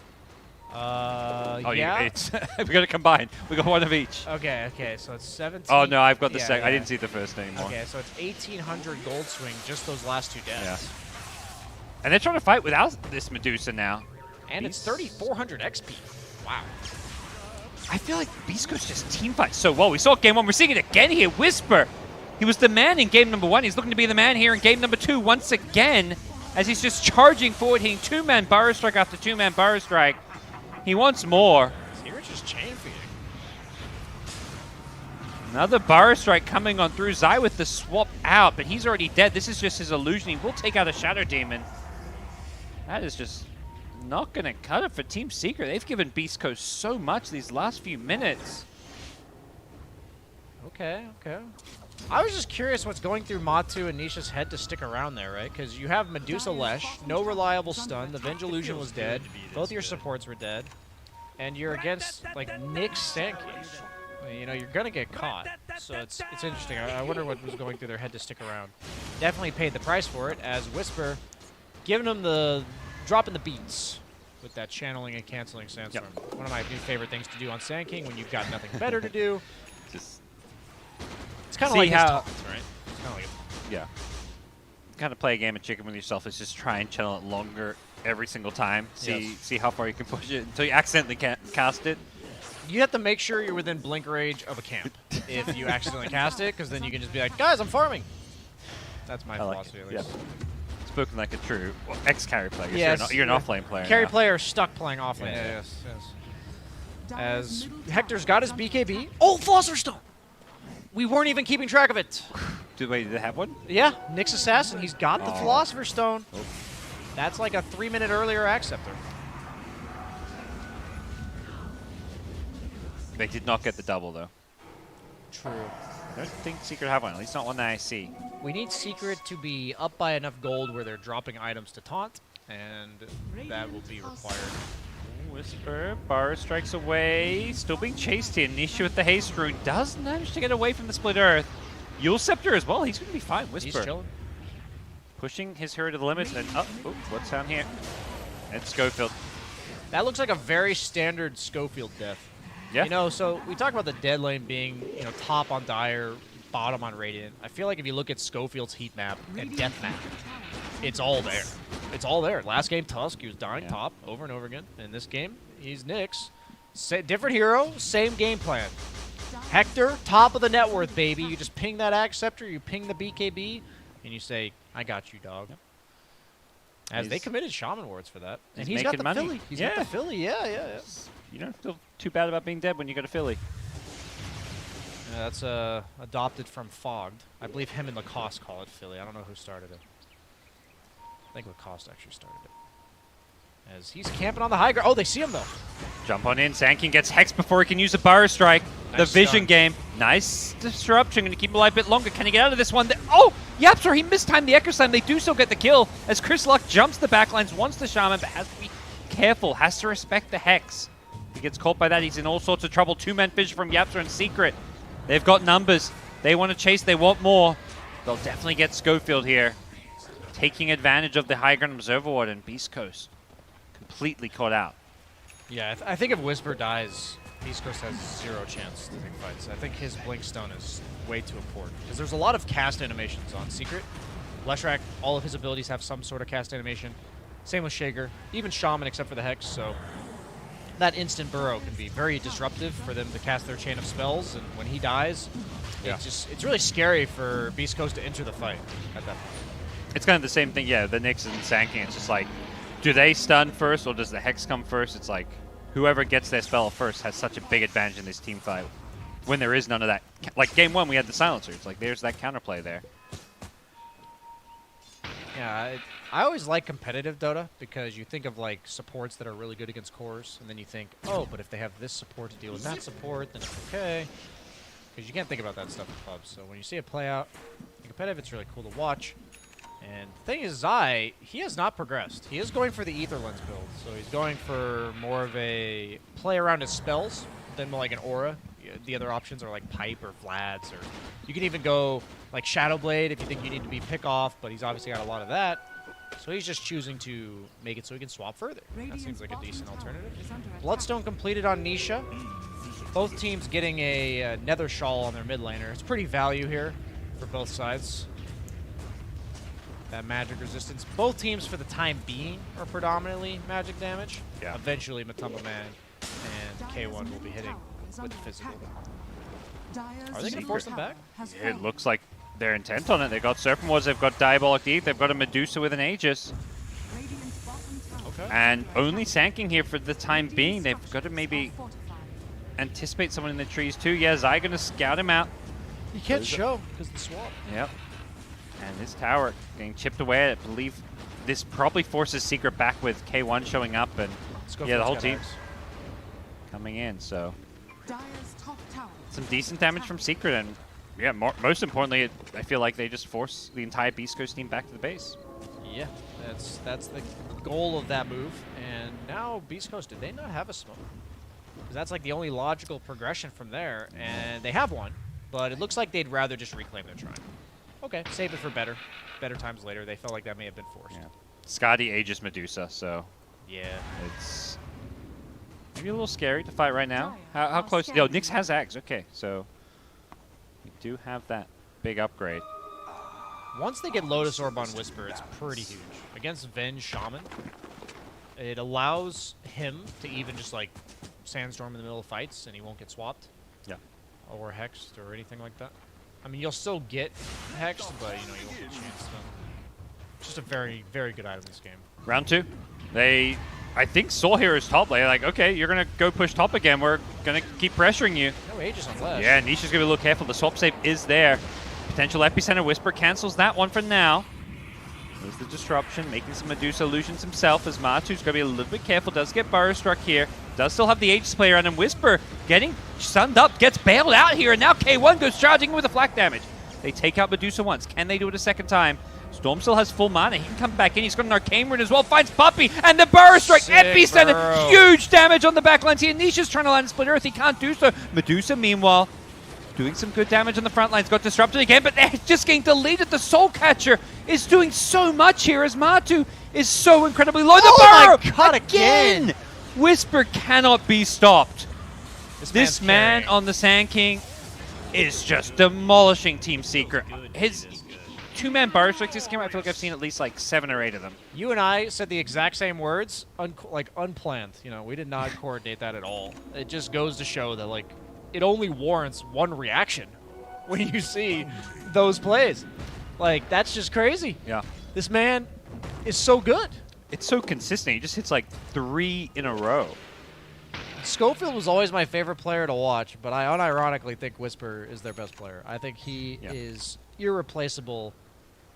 Oh, yeah. It's we got to combine. We got one of each. Okay. So it's 17. Oh no, I've got the yeah, second. I yeah. didn't see the first anymore. Okay, so it's 1,800 gold swing, just those last 2 deaths. Yeah. And they're trying to fight without this Medusa now. And it's 3,400 XP. Wow. I feel like BEASTCOAST just team fights so well. We saw game 1. We're seeing it again here. Whisper. He was the man in game number 1. He's looking to be the man here in game number 2 once again, as he's just charging forward, hitting 2-man Burrow Strike after 2-man Burrow Strike. He wants more. You're just chain feeding. Another Burrow Strike coming on through. Zai with the swap out, but he's already dead. This is just his illusion. He will take out a Shadow Demon. That is just not going to cut it for Team Secret. They've given BEASTCOAST so much these last few minutes. Okay. I was just curious what's going through Matu and Nisha's head to stick around there, right? Because you have Medusa Lesh, no reliable stun, the Venge Illusion was dead, both your supports were dead, and you're against, like, Nyx Sand King. You know, you're going to get caught. So it's interesting. I wonder what was going through their head to stick around. Definitely paid the price for it, as Whisper giving them the dropping the beats with that channeling and canceling Sandstorm. Yep. One of my new favorite things to do on Sand King when you've got nothing better to do. Just It's kind of see like his how- taunts, right? It's kind of like Yeah. Kind of play a game of chicken with yourself is just try and channel it longer every single time. See how far you can push it until you accidentally cast it. you have to make sure you're within blink range of a camp if you accidentally cast it, because then you can just be like, guys, I'm farming. That's my I like philosophy, it, at least. yeah. Spoken like a true ex-carry player. Yes, You're an offlane player Carry now. player stuck playing offlane. Yeah. Yes. Dyer's As middle tower Hector's got his is BKB. Oh, Philosopher's Stone! We weren't even keeping track of it. Do they have one? Yeah, Nyx Assassin, he's got the Oh. Philosopher's Stone. Oh. That's like a 3-minute earlier Acceptor. They did not get the double, though. True. I don't think Secret have one, at least not one that I see. We need Secret to be up by enough gold where they're dropping items to taunt, and that will be required. Whisper, Bar strikes away, still being chased here. Nisha with the Haste Rune does manage to get away from the Split Earth. Yule Scepter as well, he's going to be fine. Whisper He's chilling. pushing his hero to the limits, and oh, what's down here? It's Schofield. That looks like a very standard Schofield death. Yeah. You know, so we talk about the dead lane being, you know, top on Dire, bottom on Radiant. I feel like if you look at Schofield's heat map and death map, it's all there. It's all there. Last game, Tusk, he was dying top over and over again. In this game, he's Nyx. Different hero, same game plan. Hector, top of the net worth, baby. You just ping that Acceptor, you ping the BKB, and you say, I got you, dog. Yep. As they He's- committed Shaman Wards for that. And he's he's got making the money. Philly. He's Yeah. got the Philly, yeah. You don't feel too bad about being dead when you go to Philly. Yeah, that's adopted from Fogged. I believe him and Lacoste call it Philly. I don't know who started it. I think Lacoste actually started it. As he's camping on the high ground. Oh, they see him, though. Jump on in. Sankin gets Hex before he can use a Bar Strike. The Nice Vision stun. game. Nice disruption. Going to keep him alive a bit longer. Can he get out of this one? Oh! Yapster, he mistimed the Echo Slam. They do still get the kill as Chris Luck jumps the backlines, wants the Shaman, but has to be careful. Has to respect the Hex. He gets caught by that. He's in all sorts of trouble. Two-man fish from Yapster and Secret. They've got numbers. They want to chase. They want more. They'll definitely get Schofield here. Taking advantage of the high ground Observer Ward, and BEASTCOAST completely caught out. Yeah, I think if Whisper dies, BEASTCOAST has zero chance to pick fights. I think his Blink Stone is way too important. Because there's a lot of cast animations on Secret. Leshrac, all of his abilities have some sort of cast animation. Same with Shaker. Even Shaman, except for the Hex, so that instant burrow can be very disruptive for them to cast their chain of spells, and when he dies, it's really scary for BEASTCOAST to enter the fight at that point. It's kind of the same thing, yeah, the Nyx and Sanking. It's just like, do they stun first or does the Hex come first? It's like, whoever gets their spell first has such a big advantage in this team fight when there is none of that. Like game one, we had the Silencer. It's like, there's that counterplay there. Yeah, I always like competitive Dota because you think of like supports that are really good against cores, and then you think, oh, but if they have this support to deal with that support, then it's okay. Because you can't think about that stuff in clubs. So when you see it play out in competitive. It's really cool to watch. And the thing is, Zai, he has not progressed. He is going for the Ether Lens build, so he's going for more of a play around his spells than like an aura. The other options are like Pipe or Vlad's, or you can even go like Shadow Blade if you think you need to be pick off, but he's obviously got a lot of that. So he's just choosing to make it so he can swap further. That seems like a decent alternative. Bloodstone completed on Nisha. Both teams getting a Nether Shawl on their mid laner. It's pretty value here for both sides. That magic resistance. Both teams, for the time being, are predominantly magic damage. Yeah. Eventually, Matumba Man and K1 will be hitting with physical. Are they going to force them back? It looks like they're intent on it. They've got Serpent Wards, they've got Diabolic Deep, they've got a Medusa with an Aegis. Okay. And only Sanking here for the time being. They've got to maybe anticipate someone in the trees too. Yeah, Zai going to scout him out. You can't show because of the swap. Yep. And this tower getting chipped away. I believe this probably forces Secret back with K1 showing up, and yeah, the whole team's coming in. So some decent damage from Secret, and yeah, most importantly, I feel like they just force the entire Beast Coast team back to the base. Yeah, that's the goal of that move. And now Beast Coast, did they not have a smoke? Because that's like the only logical progression from there, and they have one, but it looks like they'd rather just reclaim their Shrine. Okay, save it for better times later. They felt like that may have been forced. Yeah. Scotty Aegis Medusa, so yeah, it's maybe a little scary to fight right now. How close? Yo, Nyx has Ags. Okay, so we do have that big upgrade. Once they get Lotus Orb on Whisper, it's pretty huge. Against Venge Shaman, it allows him to even just like Sandstorm in the middle of fights, and he won't get swapped. Yeah. Or hexed or anything like that. I mean, you'll still get hexed, but you know you won't get a chance to. Just a very, very good item in this game. Round 2. I think Soul Hero's top lane. Like, okay, you're going to go push top again. We're going to keep pressuring you. No Aegis on left. Yeah, Nisha's going to be a little careful. The swap save is there. Potential Epicenter Whisper cancels that one for now. There's the disruption, making some Medusa illusions himself as Matu's going to be a little bit careful. Does get Burrow struck here. Does still have the Aegis player on him. Whisper getting sunned up, gets bailed out here, and now K1 goes charging with the flak damage. They take out Medusa once. Can they do it a second time? Storm still has full mana. He can come back in. He's got an Arcane Rune as well. Finds Puppy, and the Burrow strike. Sick Epicenter. Burrow. Huge damage on the backlines here. Nisha's trying to land Split Earth. He can't do so. Medusa, meanwhile, doing some good damage on the front lines. Got disrupted again, but they're just getting deleted. The Soul Catcher is doing so much here as Matu is so incredibly low. The Burrow! My God, again! Whisper cannot be stopped. This man carrying. on the Sand King is just demolishing Team Secret. His two-man Burrow strikes this game, I feel like I've seen at least like 7 or 8 of them. You and I said the exact same words, like unplanned. You know, we did not coordinate that at all. It just goes to show that like it only warrants one reaction when you see those plays. Like that's just crazy. Yeah. This man is so good. It's so consistent. He just hits like 3 in a row. Schofield was always my favorite player to watch, but I unironically think Whisper is their best player. I think he is irreplaceable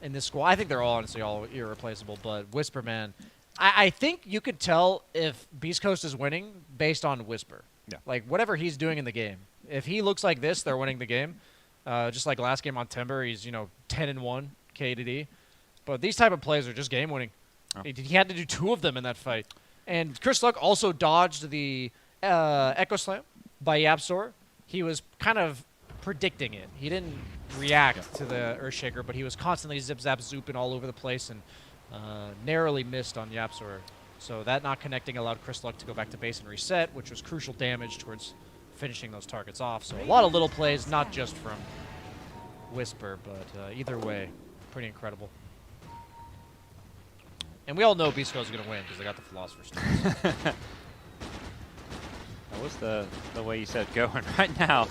in this squad. I think they're all honestly all irreplaceable, but Whisper, man, I think you could tell if Beast Coast is winning based on Whisper. Yeah. Like whatever he's doing in the game. If he looks like this, they're winning the game. Just like last game on Timber, he's 10-1 KDD. But these type of plays are just game winning. Oh. He had to do 2 of them in that fight. And Chris Luck also dodged the Echo Slam by Yapstor. He was kind of predicting it. He didn't react to the Earthshaker, but he was constantly zip-zap zooping all over the place and narrowly missed on Yapstor. So that not connecting allowed Chris Luck to go back to base and reset, which was crucial damage towards finishing those targets off. So a lot of little plays, not just from Whisper, but either way, pretty incredible. And we all know Beast Coast is going to win because they got the Philosopher's Stone. That was the way you said going right now.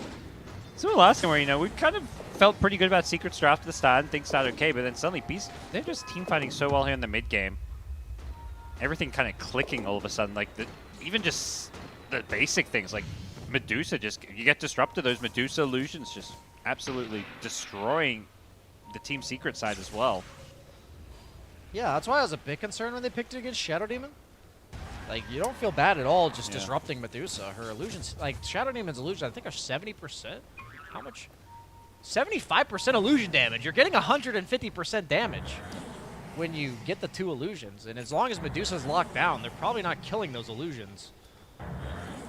So the last game where, we kind of felt pretty good about Secret's draft at the start and things started okay, but then suddenly Beast, they're just team fighting so well here in the mid game. Everything kind of clicking all of a sudden, like even just the basic things like Medusa, you get disrupted, those Medusa illusions just absolutely destroying the Team Secret side as well. Yeah, that's why I was a bit concerned when they picked it against Shadow Demon. Like, you don't feel bad at all just disrupting Medusa. Her illusions, like, Shadow Demon's illusions, I think are 70%. How much? 75% illusion damage. You're getting 150% damage when you get the 2 illusions. And as long as Medusa's locked down, they're probably not killing those illusions.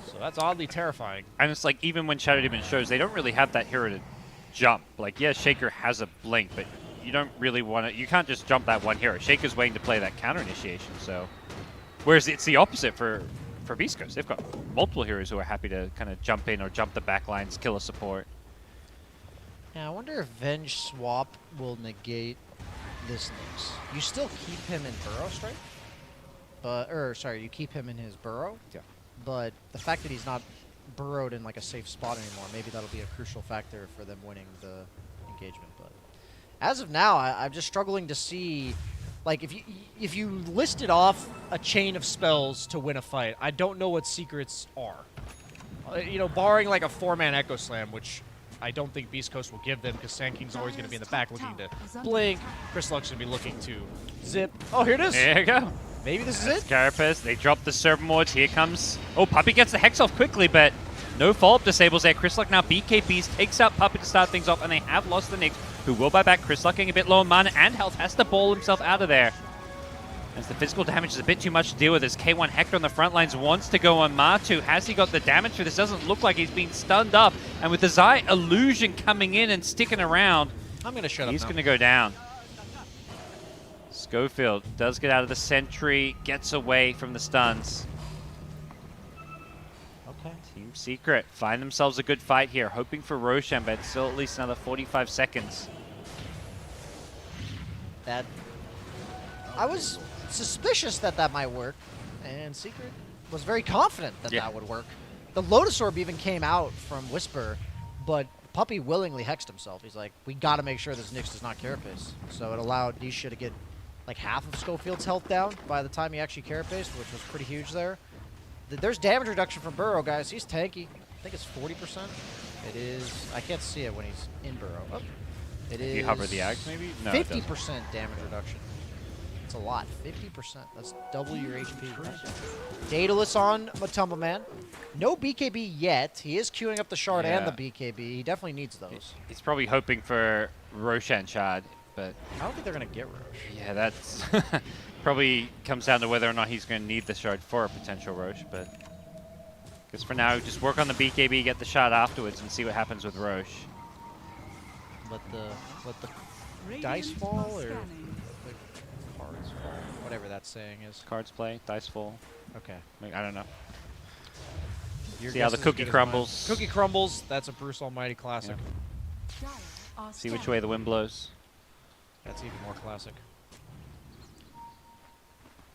So that's oddly terrifying. And it's like, even when Shadow Demon shows, they don't really have that hero to jump. Like, yeah, Shaker has a blink, but you don't really want to... You can't just jump that one hero. Shaker's waiting to play that counter initiation, so... Whereas it's the opposite for Beast Coast. They've got multiple heroes who are happy to kind of jump in or jump the back lines, kill a support. Yeah, I wonder if Venge swap will negate this Nyx. You still keep him in Burrow Strike? But, sorry, you keep him in his Burrow? Yeah. But the fact that he's not burrowed in like a safe spot anymore, maybe that'll be a crucial factor for them winning the engagement. But as of now, I'm just struggling to see, like, if you listed off a chain of spells to win a fight, I don't know what secrets are. You know, barring like a 4-man Echo Slam, which I don't think Beast Coast will give them because Sand King's always going to be in the back looking to blink. Chris Luck's going to be looking to zip. Oh, here it is. There you go. Maybe this is it. Carapace, they drop the Servant Wards. Here comes... Oh, Puppey gets the Hex off quickly, but no follow-up disables there. Chris Luck now BKBs, takes out Puppey to start things off, and they have lost the Nyx, who will buy back. Chris Luck getting a bit low on mana and health, has to ball himself out of there. As the physical damage is a bit too much to deal with, as K1 Hector on the front lines wants to go on Matu. Has he got the damage for this? Doesn't look like he's been stunned up. And with the Zai illusion coming in and sticking around, I'm going to shut up he's now. going to go down. Schofield does get out of the sentry, gets away from the stuns. Okay. Team Secret find themselves a good fight here, hoping for Roshan, but still at least another 45 seconds. That I was suspicious that might work, and Secret was very confident that that would work. The Lotus Orb even came out from Whisper, but Puppey willingly hexed himself. He's like, we got to make sure this Nyx does not Carapace. So it allowed Nisha to get like half of Schofield's health down by the time he actually Carapaced, which was pretty huge there. There's damage reduction from Burrow, guys. He's tanky. I think it's 40%. It is. I can't see it when he's in Burrow. Oh, it is. You hover the axe, maybe? No, 50% damage reduction. It's a lot. 50%. That's double your HP. Daedalus on Matumba Man. No BKB yet. He is queuing up the shard and the BKB. He definitely needs those. He's probably hoping for Roshan Shard, but... I don't think they're going to get Rosh. Yeah, that's... probably comes down to whether or not he's going to need the shard for a potential Rosh, but... Because for now, just work on the BKB, get the shot afterwards, and see what happens with Rosh. Let the dice fall, or the cards fall? Whatever that saying is. Cards play, dice fall. Okay. I don't know. Your See how guess the is as cookie good as crumbles. mine. Cookie crumbles. That's a Bruce Almighty classic. Yeah. See which way the wind blows. That's even more classic.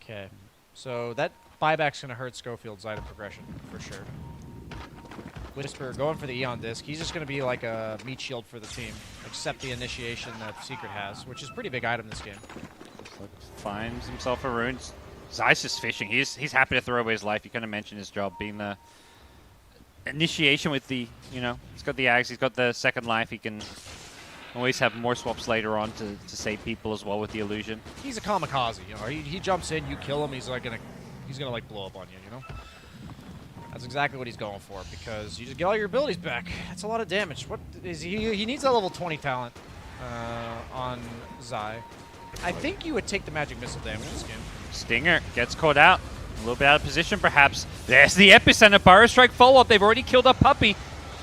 Okay. So that buyback's going to hurt Schofield's item progression, for sure. Whisper going for the Eon Disc. He's just going to be like a meat shield for the team, except the initiation that Secret has, which is a pretty big item this game. Finds himself a rune. Zeiss is fishing. He's happy to throw away his life. You kind of mentioned his job being the initiation with the, you know, he's got the axe, he's got the second life. He can always have more swaps later on to save people as well with the illusion. He's a kamikaze, you know. He jumps in, you kill him, he's gonna like blow up on you, you know. That's exactly what he's going for, because you just get all your abilities back. That's a lot of damage. What is he needs that level 20 talent on Zai. I think you would take the magic missile damage this game. Stinger gets caught out. A little bit out of position, perhaps. There's the epicenter. Burrow Strike follow-up. They've already killed up Puppey.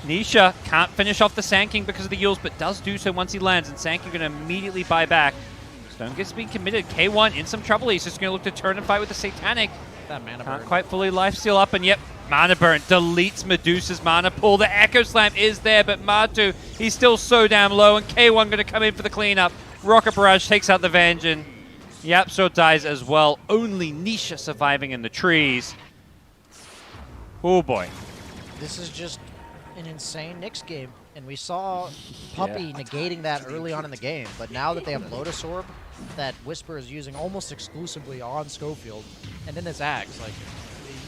Nisha can't finish off the Sand King because of the Yules, but does do so once he lands, and Sand King going to immediately buy back. Stone gets being committed. K1 in some trouble. He's just going to look to turn and fight with the Satanic. That mana Can't burn. quite fully lifesteal up, and yep, mana burn deletes Medusa's mana pool. The Echo Slam is there, but Matu, he's still so damn low, and K1 going to come in for the cleanup. Rocket Barrage takes out the Venge, and Yapso dies as well. Only Nisha surviving in the trees. Oh boy. This is just an insane Nyx game, and we saw Puppey negating that early on in the game, but now that they have Lotus Orb that Whisper is using almost exclusively on Schofield, and then this axe, like,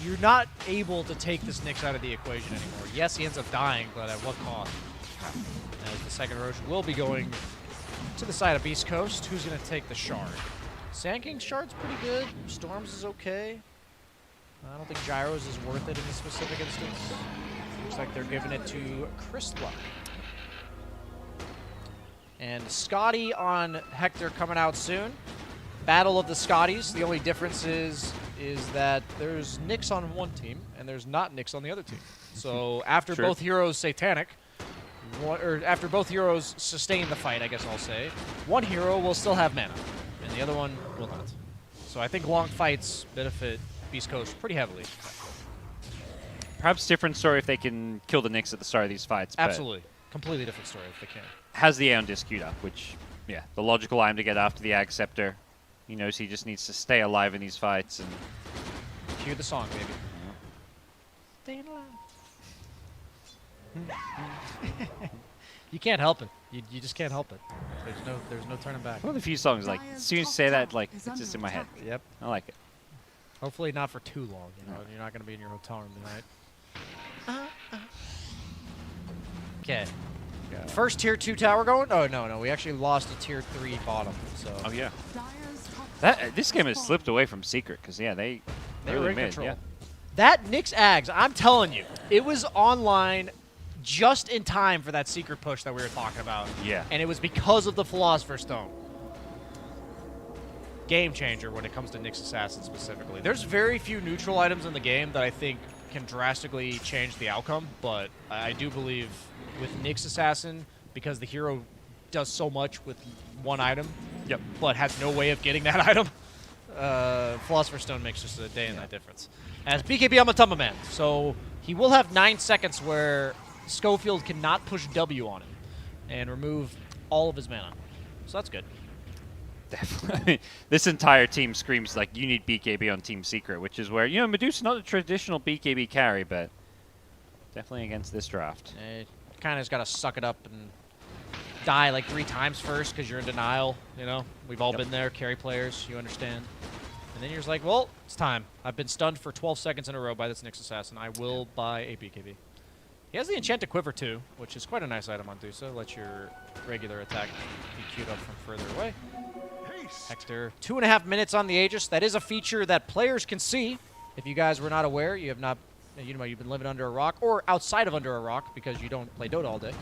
you're not able to take this Nyx out of the equation anymore. Yes, he ends up dying, but at what cost? As the second Rosh will be going to the side of Beast Coast, who's going to take the Shard? Sand King's Shard's pretty good. Storms is okay. I don't think Gyros is worth it in this specific instance. Looks like they're giving it to Chris Luck. And Scotty on Hector coming out soon. Battle of the Scotties. The only difference is that there's Nyx on one team and there's not Nyx on the other team. So after Sure. both heroes satanic, or after both heroes sustain the fight, I guess I'll say, one hero will still have mana, and the other one will not. So I think long fights benefit Beast Coast pretty heavily. Perhaps different story if they can kill the Nyx at the start of these fights. but Absolutely. Completely different story if they can. Has the Aeon Disc queued up, which, yeah, the logical item to get after the Ag Scepter. He knows he just needs to stay alive in these fights. And Cue the song, baby. You can't help it. You just can't help it. There's no turning back. one of the few songs, like, as soon as you say that, like, it's just in my head. Yep. I like it. Hopefully not for too long. You know, you're not going to be in your hotel room tonight. Okay. First tier 2 tower going? Oh no, we actually lost a tier 3 bottom. So. Oh, yeah. Dire's top This game has slipped away from Secret, because, yeah, they They really were in mid, control. yeah. That Nyx Ags, I'm telling you, it was online just in time for that secret push that we were talking about. Yeah. And it was because of the Philosopher's Stone. Game changer when it comes to Nyx Assassin specifically. There's very few neutral items in the game that I think can drastically change the outcome, but I do believe with Nyx Assassin, because the hero does so much with one item, Yep. but has no way of getting that item, Philosopher's Stone makes just a day in that difference. As BKB Amatama Man, so he will have 9 seconds where Schofield cannot push W on him and remove all of his mana. So that's good. Definitely. This entire team screams, like, you need BKB on Team Secret, which is where, you know, Medusa not a traditional BKB carry, but definitely against this draft. Kind of just got to suck it up and die like 3 times first because you're in denial, you know? We've all been there, carry players, you understand. And then you're just like, well, it's time. I've been stunned for 12 seconds in a row by this Nyx Assassin. I will buy a BKB. He has the Enchanted Quiver too, which is quite a nice item on Dusa. Let your regular attack be queued up from further away. Hector, 2.5 minutes on the Aegis. That is a feature that players can see. If you guys were not aware, you have not, you know, you've been living under a rock or outside of under a rock because you don't play Dota all day.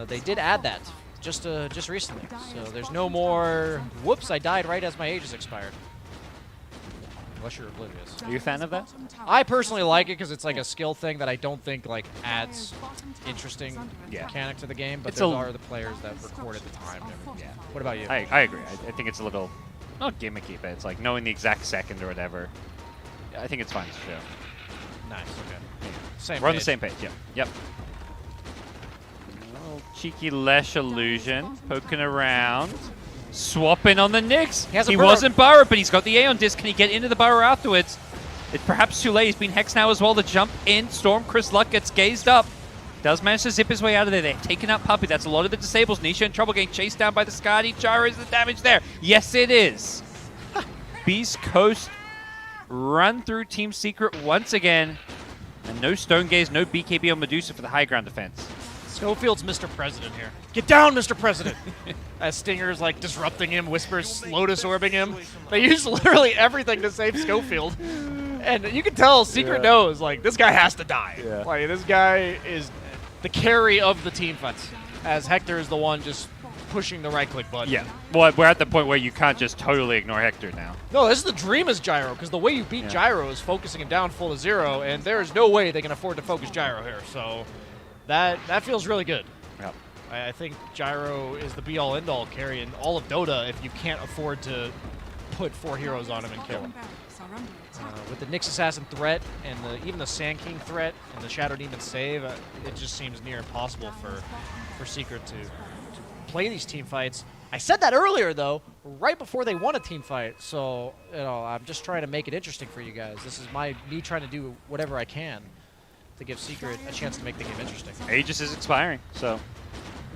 They did add that just recently. So there's no more. Whoops! I died right as my Aegis expired. Unless you're oblivious. Are you a fan of that? I personally like it because it's like a skill thing that I don't think like adds interesting mechanic to the game. But there are the players that record at the time. And everything. Yeah. What about you? I agree. I think it's a little, not gimmicky, but it's like knowing the exact second or whatever. I think it's fine to show. Nice. Okay. Same. We're on the page. same page, yeah. Yep. Little cheeky Lesh illusion, poking around. Swapping on the Nyx. He wasn't burrowed, but he's got the Aeon Disc. Can he get into the burrow afterwards? It's perhaps too late. He's been hexed now as well to jump in. Storm Chris Luck gets gazed up. Does manage to zip his way out of there. They're taking out Puppy. That's a lot of the disables. Nisha in trouble, getting chased down by the Skadi. Gyro is the damage there. Yes, it is. Beast Coast run through Team Secret once again. And no Stone Gaze, no BKB on Medusa for the high ground defense. Schofield's Mr. President here. Get down, Mr. President! As Stinger's like disrupting him, Whispers Lotus orbing him. They use literally everything to save Schofield. And you can tell Secret knows, like, this guy has to die. Yeah. Like, this guy is the carry of the team fights. As Hector is the one just pushing the right-click button. Yeah. Well, we're at the point where you can't just totally ignore Hector now. No, this is the dream as Gyro, because the way you beat Gyro is focusing him down full to 0, and there is no way they can afford to focus Gyro here. So that feels really good. Yep. I think Gyro is the be-all, end-all carry in all of Dota if you can't afford to put 4 heroes on him and kill him. With the Nyx Assassin threat and even the Sand King threat and the Shadow Demon save, it just seems near impossible for Secret to play these team fights. I said that earlier, though, right before they won a team fight. So, you know, I'm just trying to make it interesting for you guys. This is me trying to do whatever I can to give Secret a chance to make the game interesting. Aegis is expiring, so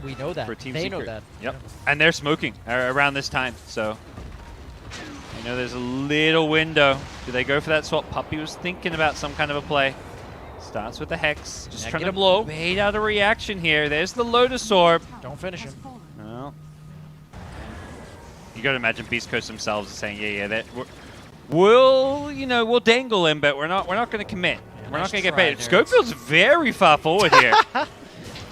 We know that. for Team they Secret. know that. Yep. And they're smoking around this time, so I know there's a little window. Do they go for that swap? Puppy was thinking about some kind of a play. Starts with the Hex. Just Yeah, trying get to him low. bait out a reaction here. There's the Lotus Orb. Don't finish him. Well, you got to imagine Beast Coast themselves are saying, yeah, we'll dangle him, but we're not going to commit. We're nice not going to get try, baited. nerds. Schofield's very far forward here.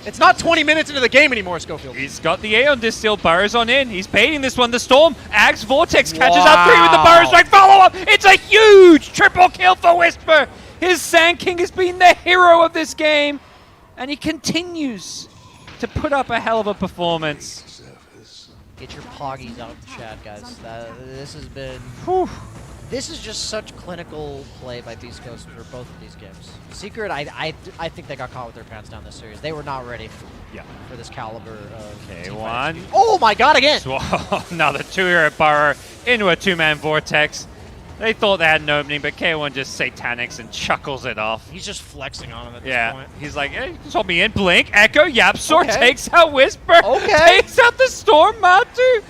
It's not 20 minutes into the game anymore, Schofield. He's got the Aeon Distill, burrows on in. He's baiting this one. The Storm, Axe Vortex catches out 3 with the Burrow Strike follow-up. It's a huge triple kill for Whisper. His Sand King has been the hero of this game, and he continues to put up a hell of a performance. Get your poggies out of the chat, guys. This has been... Whew. This is just such clinical play by Beast Coast for both of these games. Secret, I think they got caught with their pants down this series. They were not ready for this caliber of K1. Oh my god, again! Another 2-hero burrow into a 2-man Vortex. They thought they had an opening, but K1 just satanics and chuckles it off. He's just flexing on him at this point. He's like, hey, just hold me in. Blink, Echo, Yapsor Okay. takes out Whisper. Okay. Takes out the Storm, Matu.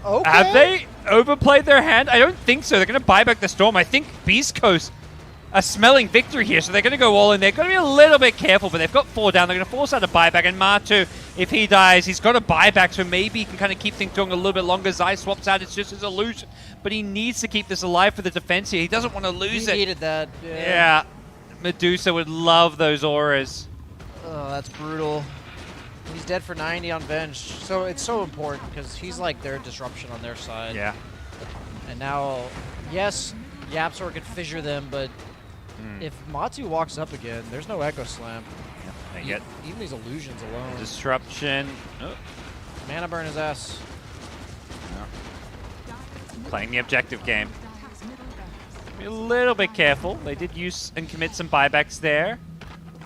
Okay. Have they overplayed their hand? I don't think so. They're going to buy back the Storm. I think Beast Coast are smelling victory here, so they're going to go all in. They're going to be a little bit careful, but they've got 4 down. They're going to force out a buyback, and Matu, if he dies, he's got a buyback, so maybe he can kind of keep things going a little bit longer. Zai swaps out. It's just his illusion, but he needs to keep this alive for the defense here. He doesn't want to lose it. He needed that. Yeah. Medusa would love those auras. Oh, that's brutal. He's dead for 90 on Venge, so it's so important because he's like their disruption on their side. Yeah. And now, yes, Yapsor could fissure them, but if Matu walks up again, there's no Echo Slam. They get Even these illusions alone. disruption. Oh. Mana burn his ass. Playing the objective game. Be a little bit careful. They did use and commit some buybacks there.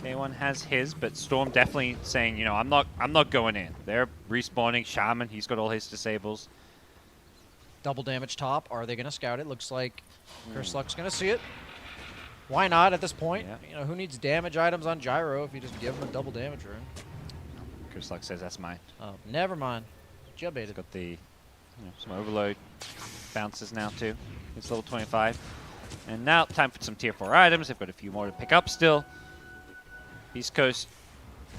K1 has his, but Storm definitely saying, you know, I'm not going in. They're respawning. Shaman, he's got all his disables. Double damage top. Are they going to scout it? Looks like Kersluk's going to see it. Why not at this point? Yeah. You know, who needs damage items on Gyro if you just give him a double damage rune? Kersluk says that's mine. Oh, never mind. He's Jubaited. got the some overload bounces now too. It's level 25. And now time for some tier 4 items. They've got a few more to pick up still. Beast Coast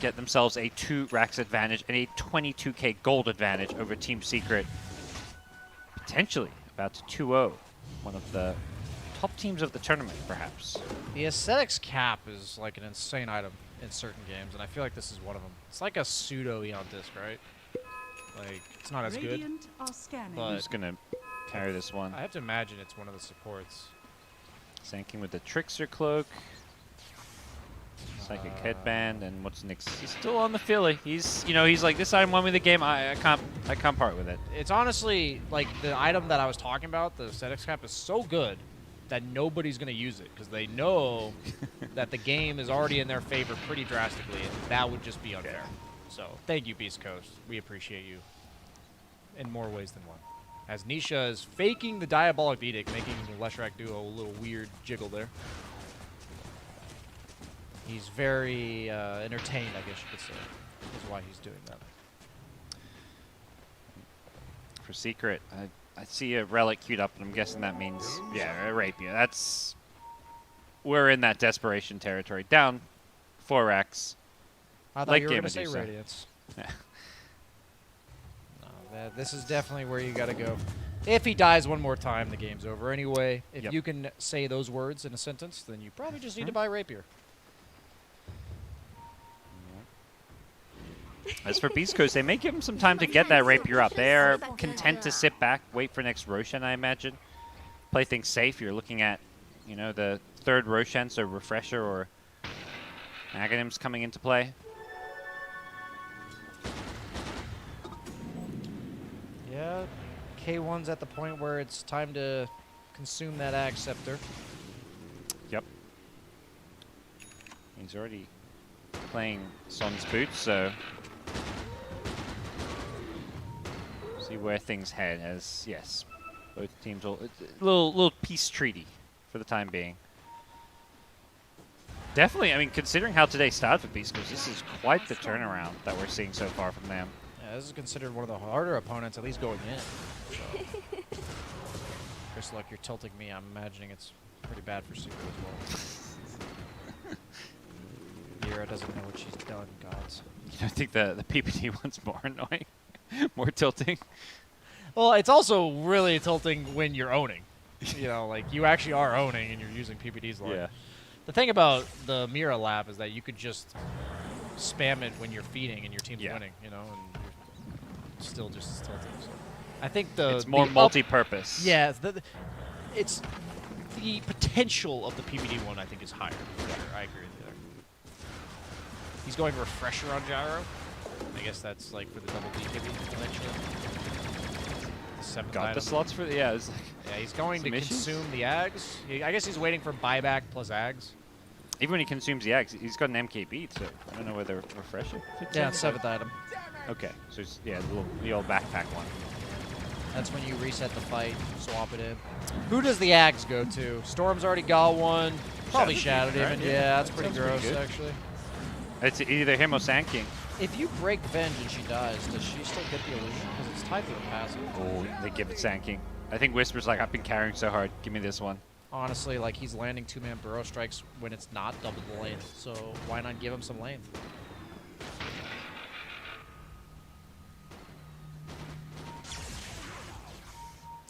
get themselves a 2 racks advantage and a 22k gold advantage over Team Secret. Potentially about to 2-0. One of the top teams of the tournament, perhaps. The aesthetics cap is like an insane item in certain games, and I feel like this is one of them. It's like a pseudo Eon disc, right? Like, it's not as good. But Who's going to carry this one? I have to imagine it's one of the supports. Sanking with the Trickster Cloak. Psychic Headband, and what's next? He's still on the Philly. He's, you know, he's like, this item won me the game. I can't part with it. It's honestly, like, the item that I was talking about, the aesthetics cap, is so good that nobody's going to use it because they know that the game is already in their favor pretty drastically, and that would just be unfair. So, thank you, Beast Coast. We appreciate you in more ways than one. As Nisha is faking the Diabolic Edict, making the Leshrac Duo a little weird jiggle there. He's very entertained, I guess you could say, is why he's doing that. For Secret, I see a relic queued up, and I'm guessing that means, yeah, a rapier. That's... We're in that desperation territory. Down 4 racks. I thought Like you were Game going to say Medusa. Radiance. Yeah. No, this is definitely where you got to go. If he dies one more time, the game's over anyway. If you can say those words in a sentence, then you probably just need to buy Rapier. As for Beast Coast, they may give him some time to get that rapier up. They're content to sit back, wait for next Roshan, I imagine. Play things safe. You're looking at, you know, the 3rd Roshan, so Refresher or Aghanim's coming into play. Yeah, K1's at the point where it's time to consume that Ag Scepter. Yep. He's already playing Son's Boots, so see where things head. As yes, both teams will little peace treaty for the time being. Definitely, I mean, considering how today started for Beast Coast, this is quite the turnaround that we're seeing so far from them. Yeah, this is considered one of the harder opponents, at least going in. So. Chris, look, you're tilting me. I'm imagining it's pretty bad for Secret as well. Mira doesn't know what she's done, gods. I think the PPD one's more annoying, more tilting. Well, it's also really tilting when you're owning. You know, like, you actually are owning and you're using PPDs a lot. Yeah. The thing about the Mira lab is that you could just spam it when you're feeding and your team's Yeah. winning, you know, and you're still just as tilted. So I think It's more the multi-purpose. Yeah, it's the potential of the PBD one. I think is higher. I agree with you there. He's going refresher on gyro. I guess that's like for the double DKB eventually. The 7th Got item. the slots for yeah. It's like, Yeah, he's going to some issues? consume the Ags. I guess he's waiting for buyback plus Ags. even when he consumes the eggs, he's got an MKB, so I don't know whether refresher fits Yeah, in, but- 7th item. Okay, so it's, yeah, the old backpack one. That's when you reset the fight, swap it in. Who does the Ags go to? Storm's already got one. Probably Shadow Shadow Demon, Demon. right? Yeah, that's That pretty sounds pretty gross, good. actually. It's either him or Sand King. If you break Venge and she dies, does she still get the illusion? Because it's tied to her passive. Oh, they give it Sand King. I think Whisper's like, I've been carrying so hard. Give me this one. Honestly, like, he's landing 2-man burrow strikes when it's not double the lane. So why not give him some lane?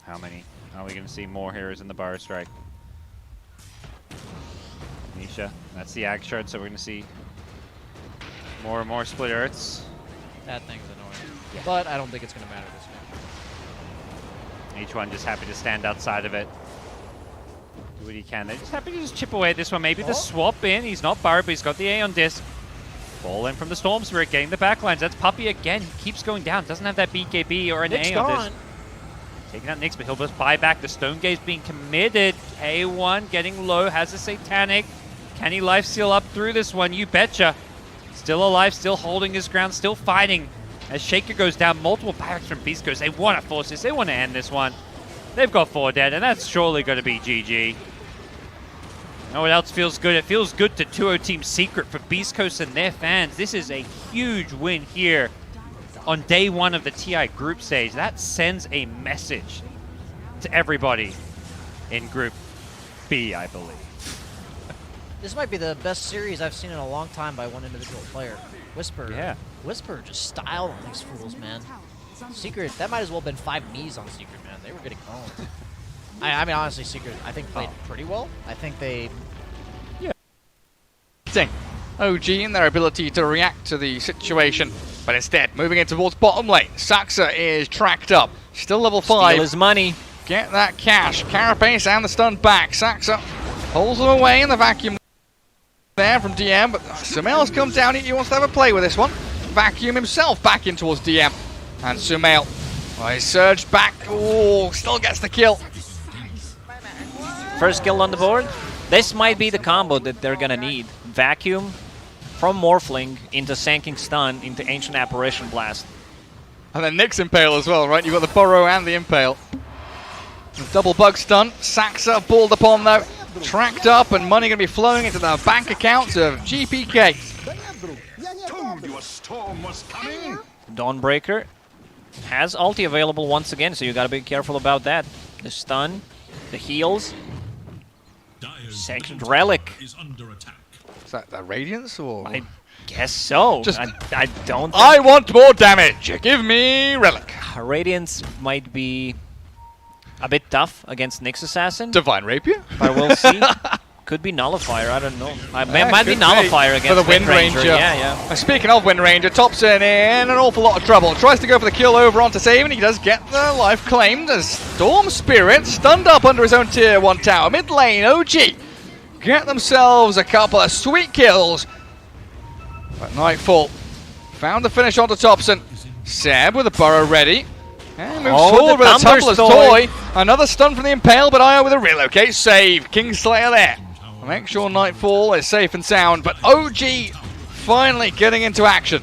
How many? Are we going to see more heroes in the Bar Strike? Nisha. That's the Ag shard, so we're going to see more and more split Earths. That thing's annoying. Yeah. But I don't think it's going to matter this game. Each one just happy to stand outside of it. Do what he can. They're just happy to just chip away at this one. Maybe the swap in. He's not Barb, but he's got the A on disc. Ball in from the Storm Spirit, getting the backlines. That's Puppy again. He keeps going down. Doesn't have that BKB or an Nick's A on gone. disc. Taking out Nyx, but he'll just buy back. The Stone Gaze being committed. K1 getting low, has a Satanic. Can he life steal up through this one? You betcha. Still alive, still holding his ground, still fighting. As Shaker goes down, multiple barracks from BEASTCOAST. They want to force this. They want to end this one. They've got 4 dead, and that's surely going to be GG. You know what else feels good? It feels good to 2-0 Team Secret for BEASTCOAST and their fans. This is a huge win here on day 1 of the TI group stage. That sends a message to everybody in Group B, I believe. This might be the best series I've seen in a long time by one individual player. Whisper. Yeah. Whisper just styled on these fools, man. Secret, that might as well have been 5 knees on Secret, man. They were getting owned. I mean, honestly, Secret, I think played pretty well. I think they... OG in their ability to react to the situation, but instead moving in towards bottom lane. Saxa is tracked up, still level 5. Steal his money. Get that cash. Carapace and the stun back. Saxa pulls them away in the vacuum there from DM, but Sumail's come down. He wants to have a play with this one. Vacuum himself back in towards DM, and Sumail, he surged back. Oh, still gets the kill. First kill on the board. This might be the combo that they're gonna need. Vacuum from Morphling into Sanking Stun into Ancient Apparition Blast. And then Nyx Impale as well, right? You've got the Burrow and the Impale. Double bug stun. Saxa balled upon though. Tracked up, and money going to be flowing into the bank accounts of GPK. Dawnbreaker has ulti available once again, so you gotta be careful about that. The stun, the heals. Sanctioned Relic. Is that Radiance or? I guess so. Just- I don't think I want more damage. Give me Relic. Radiance might be a bit tough against Nyx Assassin, Divine Rapier. but we'll see. Could be Nullifier, I don't know. It might be could Nullifier against for the Wind Ranger. Ranger. Yeah. Speaking of Wind Ranger, Thompson in an awful lot of trouble. Tries to go for the kill over onto Save, and he does get the life claimed as Storm Spirit stunned up under his own tier 1 tower. Mid lane, OG get themselves a couple of sweet kills. But Nightfall found the finish onto Thompson. Seb with a burrow ready. And moves Oh, forward the with a Tumbler's Tumbler's Toy. Another stun from the Impale, but Io with a relocate save. Kingslayer there. Make sure Nightfall is safe and sound, but OG finally getting into action.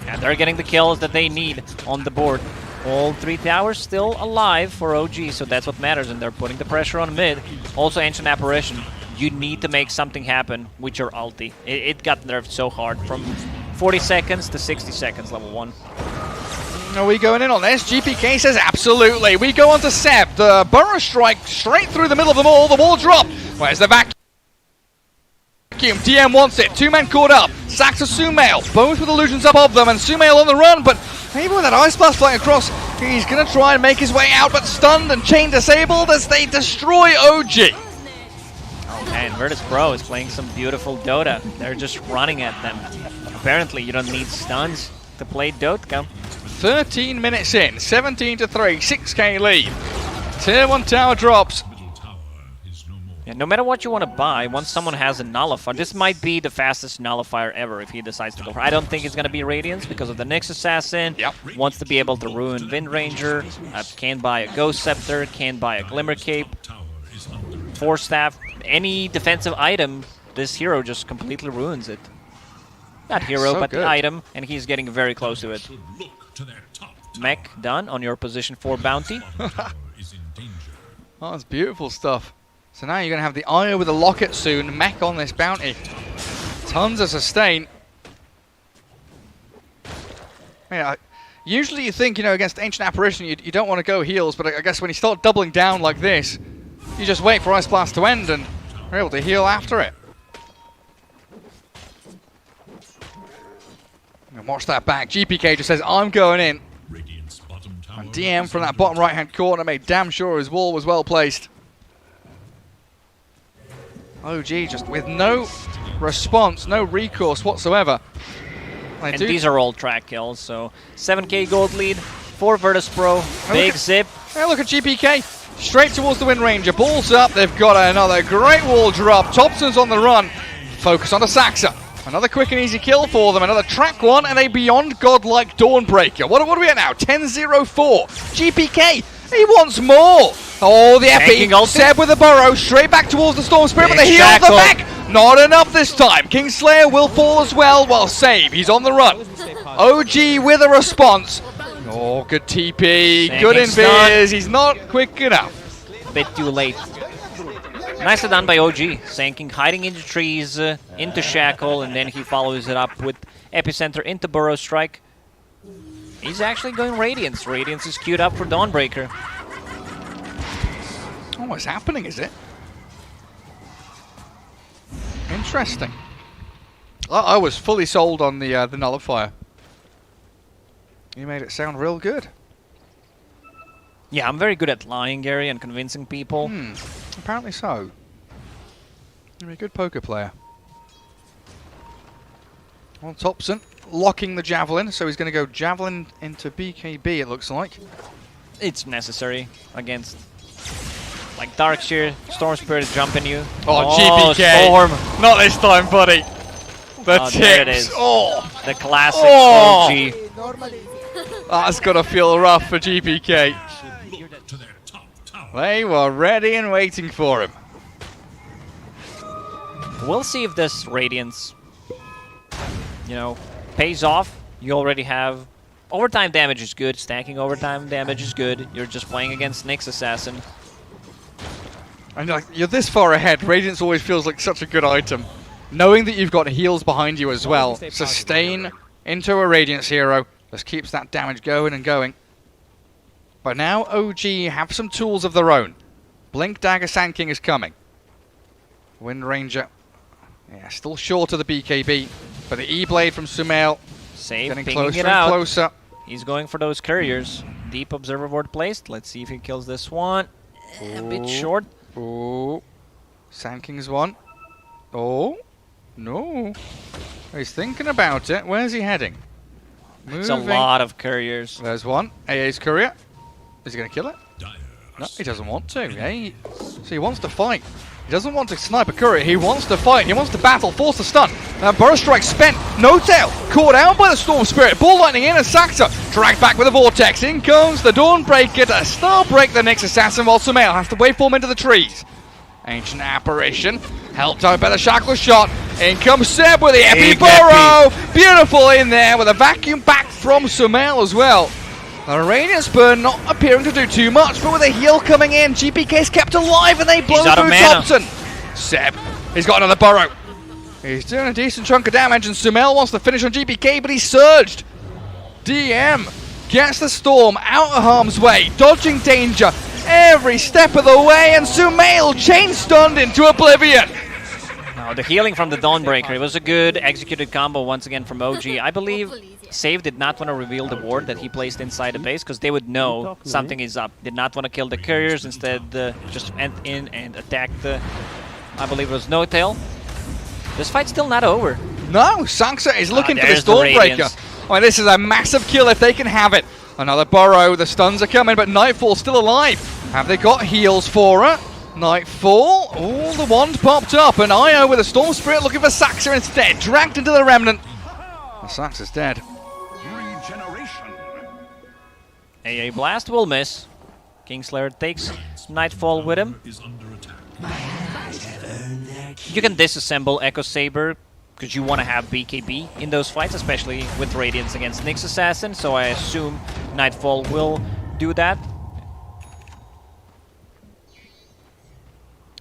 And they're getting the kills that they need on the board. All 3 towers still alive for OG, so that's what matters, and they're putting the pressure on mid. Also, Ancient Apparition, you need to make something happen with your ulti. It got nerfed so hard, from 40 seconds to 60 seconds, level 1. Are we going in on this? GPK says absolutely. We go on to Seb. The Burrow Strike straight through the middle of them all. The wall drop. Where's the vacuum? DM wants it. 2 men caught up. Saxa Sumail. Both with illusions up of them. And Sumail on the run. But even with that Ice Blast flying across, he's going to try and make his way out. But stunned and chain disabled as they destroy OG. And Virtus Pro is playing some beautiful Dota. They're just running at them. Apparently, you don't need stuns to play DOTA. 13 minutes in, 17 to 3, 6k lead. Tier 1 tower drops. Yeah, no matter what you want to buy, once someone has a nullifier, this might be the fastest nullifier ever if he decides to go for it. I don't think it's going to be Radiance because of the Nyx Assassin. Yep. Wants to be able to ruin Wind Ranger. Can buy a Ghost Scepter, can buy a Glimmer Cape. Force Staff, any defensive item, this hero just completely ruins it. Not hero, So but good. the item, and he's getting very close to it. Mech, done on your position 4 bounty. Oh, that's beautiful stuff. So now you're going to have the Eye with a Locket soon, Mech on this bounty. Tons of sustain. Yeah, usually you think, you know, against Ancient Apparition you don't want to go heals, but I guess when you start doubling down like this, you just wait for Ice Blast to end and you're able to heal after it. And watch that back. GPK just says, I'm going in. And DM from that bottom right-hand corner made damn sure his wall was well placed. OG just with no response, no recourse whatsoever. And these are all track kills, so 7k gold lead, 4 Virtus Pro, big zip. Hey, look at GPK. Straight towards the Wind Ranger. Balls up. They've got another great wall drop. Thompson's on the run. Focus on the Saxa. Another quick and easy kill for them. Another track one and a beyond godlike Dawnbreaker. What are we at now? 10-0-4. GPK. He wants more. Oh, the Epi. Seb with a burrow. Straight back towards the Storm Spirit, but the heal at the back. Not enough this time. Kingslayer will fall as well while Save. He's on the run. OG with a response. Oh, good TP. Good invis. He's not quick enough. Bit too late. Nicely done by OG. Sanking, hiding into trees, into Shackle, and then he follows it up with Epicenter into Burrow Strike. He's actually going Radiance. Radiance is queued up for Dawnbreaker. Oh, what's happening, is it? Interesting. I was fully sold on the Nullifier. You made it sound real good. Yeah, I'm very good at lying, Gary, and convincing people. Apparently so. You're a good poker player. Well, Thompson locking the Javelin, so he's going to go Javelin into BKB, it looks like. It's necessary against, like, Darkseer, Storm Spirit jumping you. Oh, GPK. Storm. Not this time, buddy. The tips. There it is. Oh, The classic Oh. OG. that's got to feel rough for GPK. They were ready and waiting for him. We'll see if this Radiance, you know, pays off. You already have overtime damage is good. Stacking overtime damage is good. You're just playing against Nyx Assassin. And like, you're this far ahead. Radiance always feels like such a good item. Knowing that you've got heals behind you as well. Sustain into a Radiance hero. Just keeps that damage going and going. But now OG have some tools of their own. Blink Dagger Sand King is coming. Wind Ranger. Yeah, still short of the BKB. But the E-Blade from Sumail. Save, Getting pinging closer it and out. closer. He's going for those couriers. Deep Observer Ward placed. Let's see if he kills this one. A bit short. Oh. Sand King's one. Oh. No. He's thinking about it. Where's he heading? It's a lot of couriers. There's one. AA's courier. Is he going to kill it? No, he doesn't want to. Eh? So he wants to fight. He doesn't want to snipe a courier. He wants to fight. He wants to battle. Force the stun. Burrow Strike spent. No tail. Caught out by the Storm Spirit. Ball Lightning in and Saxa. Dragged back with a Vortex. In comes the Dawnbreaker to star break the Nyx Assassin while Sumail has to waveform into the trees. Ancient Apparition. Helped out by the Shackle shot. In comes Seb with the Epi Burrow. Beautiful in there with a vacuum back from Sumail as well. The Radiance Burn not appearing to do too much, but with a heal coming in, GPK's kept alive and they blow through Thompson. Seb, he's got another burrow. He's doing a decent chunk of damage and Sumail wants to finish on GPK, but he's surged. DM gets the Storm out of harm's way, dodging danger every step of the way, and Sumail chain stunned into oblivion. Now, the healing from the Dawnbreaker, it was a good executed combo once again from OG. I believe Save did not want to reveal the ward that he placed inside the base because they would know something is up. Did not want to kill the couriers, instead just went in and attacked the, I believe it was No Tail. This fight's still not over. No, Saxa is looking for the there's the Stormbreaker. Radiance. I mean, this is a massive kill if they can have it. Another burrow, the stuns are coming, but Nightfall still alive. Have they got heals for her? Nightfall, oh, the wand popped up, and Io with a Storm Spirit looking for Saxa instead, dragged into the Remnant. Well, Saxa's dead. AA Blast will miss. Kingslayer takes Nightfall with him. You can disassemble Echo Saber because you want to have BKB in those fights, especially with Radiance against Nyx Assassin, so I assume Nightfall will do that.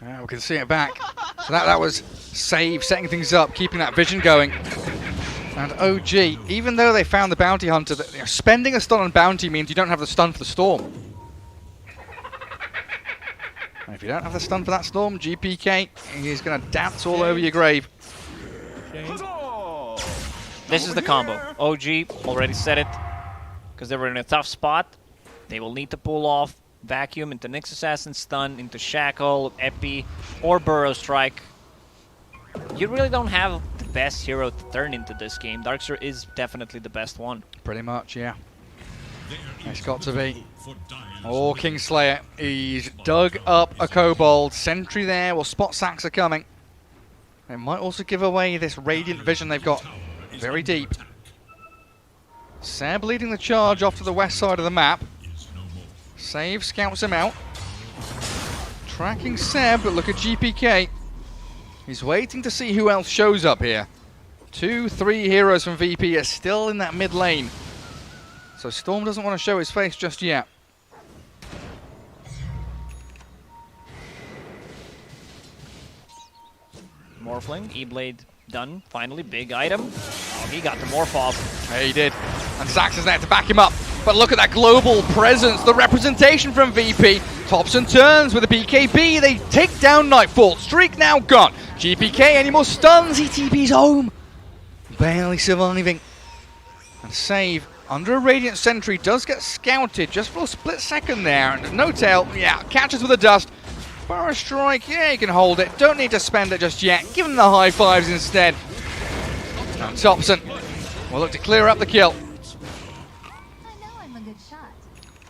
We can see it back. So that was save, setting things up, keeping that vision going. And OG, even though they found the Bounty Hunter, spending a stun on Bounty means you don't have the stun for the Storm. And if you don't have the stun for that Storm, GPK, he's going to dance all over your grave. This is the combo. OG already said it, because they were in a tough spot. They will need to pull off Vacuum into Nyx Assassin stun, into Shackle, Epi, or Burrow Strike. You really don't have the best hero to turn into this game. Darkseer is definitely the best one. Pretty much, yeah. It's got to be. Oh, Kingslayer, he's dug up a Kobold. Sentry there will spot Saxa coming. It might also give away this Radiant Vision they've got very deep. Seb leading the charge off to the west side of the map. Save scouts him out. Tracking Seb, but look at GPK. He's waiting to see who else shows up here. 2, 3 heroes from VP are still in that mid lane. So Storm doesn't want to show his face just yet. Morphling, E-Blade done. Finally, big item. Oh, he got the Morph off. Yeah, he did. And Saxa's there to back him up. But look at that global presence, the representation from VP. Thompson turns with a BKB. They take down Nightfall. Streak now gone. GPK, any more stuns? He TP's home. Barely surviving. And save under a Radiant Sentry does get scouted just for a split second there. And no tail, yeah, catches with the dust. Burrow Strike, yeah, you can hold it. Don't need to spend it just yet. Give him the high fives instead. And Thompson will look to clear up the kill.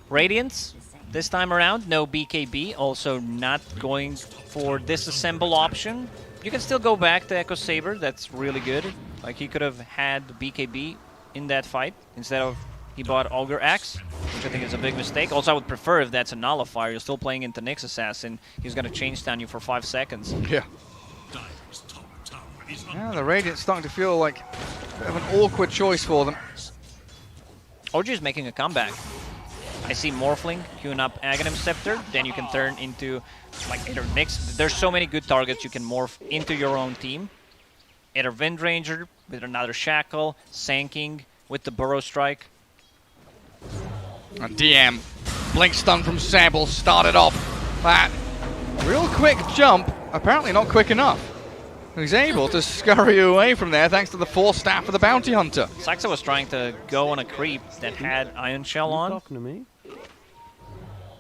Radiance, this time around, no BKB. Also not going for disassemble option. You can still go back to Echo Saber. That's really good. Like, he could have had BKB in that fight instead of he bought Augur Axe, which I think is a big mistake. Also, I would prefer if that's a nullifier. You're still playing into Nyx Assassin. He's going to change down you for 5 seconds. Yeah. Yeah, the Radiant's starting to feel like a bit of an awkward choice for them. OG is making a comeback. I see Morphling queuing up Aghanim Scepter, then you can turn into like either Nyx. There's so many good targets you can morph into your own team. Either Windranger with another Shackle, Sanking with the Burrow Strike. And DM, blink stun from Sable started off that real quick jump, apparently not quick enough. He's able to scurry away from there thanks to the Force Staff of the Bounty Hunter. Saxa was trying to go on a creep that had Ion Shell on. Talking to me?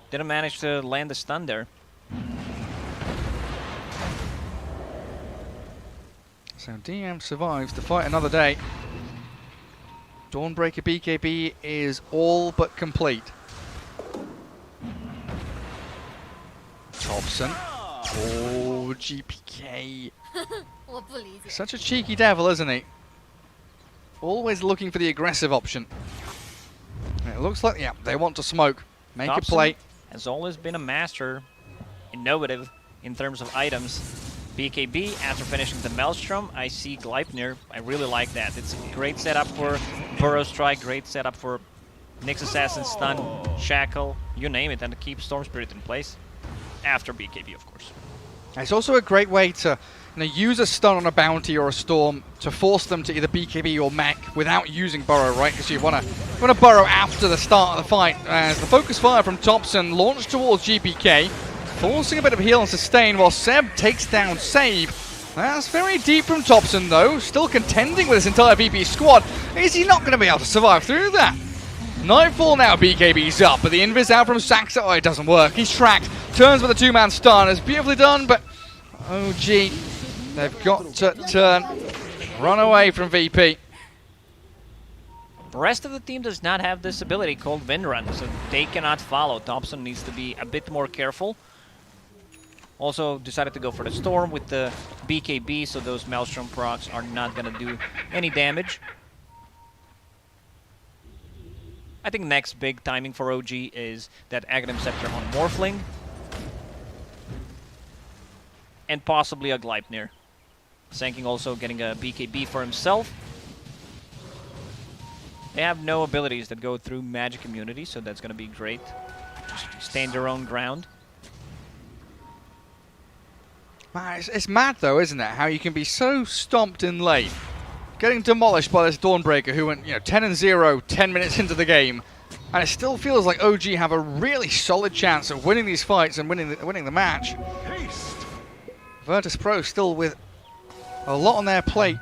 Didn't manage to land the stun there. So DM survives to fight another day. Dawnbreaker BKB is all but complete. Thompson. Oh, GPK. Such a cheeky devil, isn't he? Always looking for the aggressive option. It looks like, yeah, they want to smoke. Make a Thompson play. has always been a master, innovative in terms of items. BKB, after finishing the Maelstrom, I see Gleipnir. I really like that. It's a great setup for Burrow Strike, great setup for Nyx Assassin Stun, Shackle, you name it, and to keep Storm Spirit in place. After BKB, of course. It's also a great way to use a stun on a bounty or a storm to force them to either BKB or mech without using burrow, right? Because you want to burrow after the start of the fight. As the focus fire from Thompson launched towards GPK, forcing a bit of heal and sustain while Seb takes down Save. That's very deep from Thompson though, still contending with his entire VP squad. Is he not going to be able to survive through that? Nightfall now, BKB's up, but the invis out from Saxa, oh, it doesn't work. He's tracked, turns with a 2-man stun. It's beautifully done, but OG, they've got to turn Run away from VP. The rest of the team does not have this ability called Wind Run, so they cannot follow. Thompson needs to be a bit more careful. Also decided to go for the Storm with the BKB, so those Maelstrom procs are not going to do any damage. I think next big timing for OG is that Aghanim Scepter on Morphling. And possibly a Gleipnir. Sanking also getting a BKB for himself. They have no abilities that go through magic immunity, so that's going to be great. Just stand their own ground. Man, it's mad though, isn't it? How you can be so stomped in late, getting demolished by this Dawnbreaker who went 10-0 10 minutes into the game, and it still feels like OG have a really solid chance of winning these fights and winning the match. Virtus Pro still with a lot on their plate.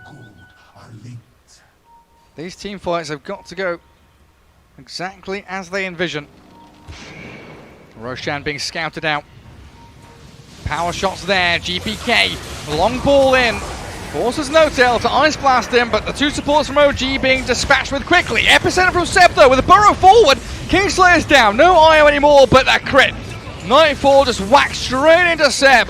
These team fights have got to go exactly as they envision. Roshan being scouted out. Power shots there, GPK, long ball in. Forces No-Tail to Ice Blast him, but the two supports from OG being dispatched with quickly. Epicenter from Seb though with a burrow forward. Kingslayer's down, no IO anymore, but that crit. Nightfall just whacked straight into Seb.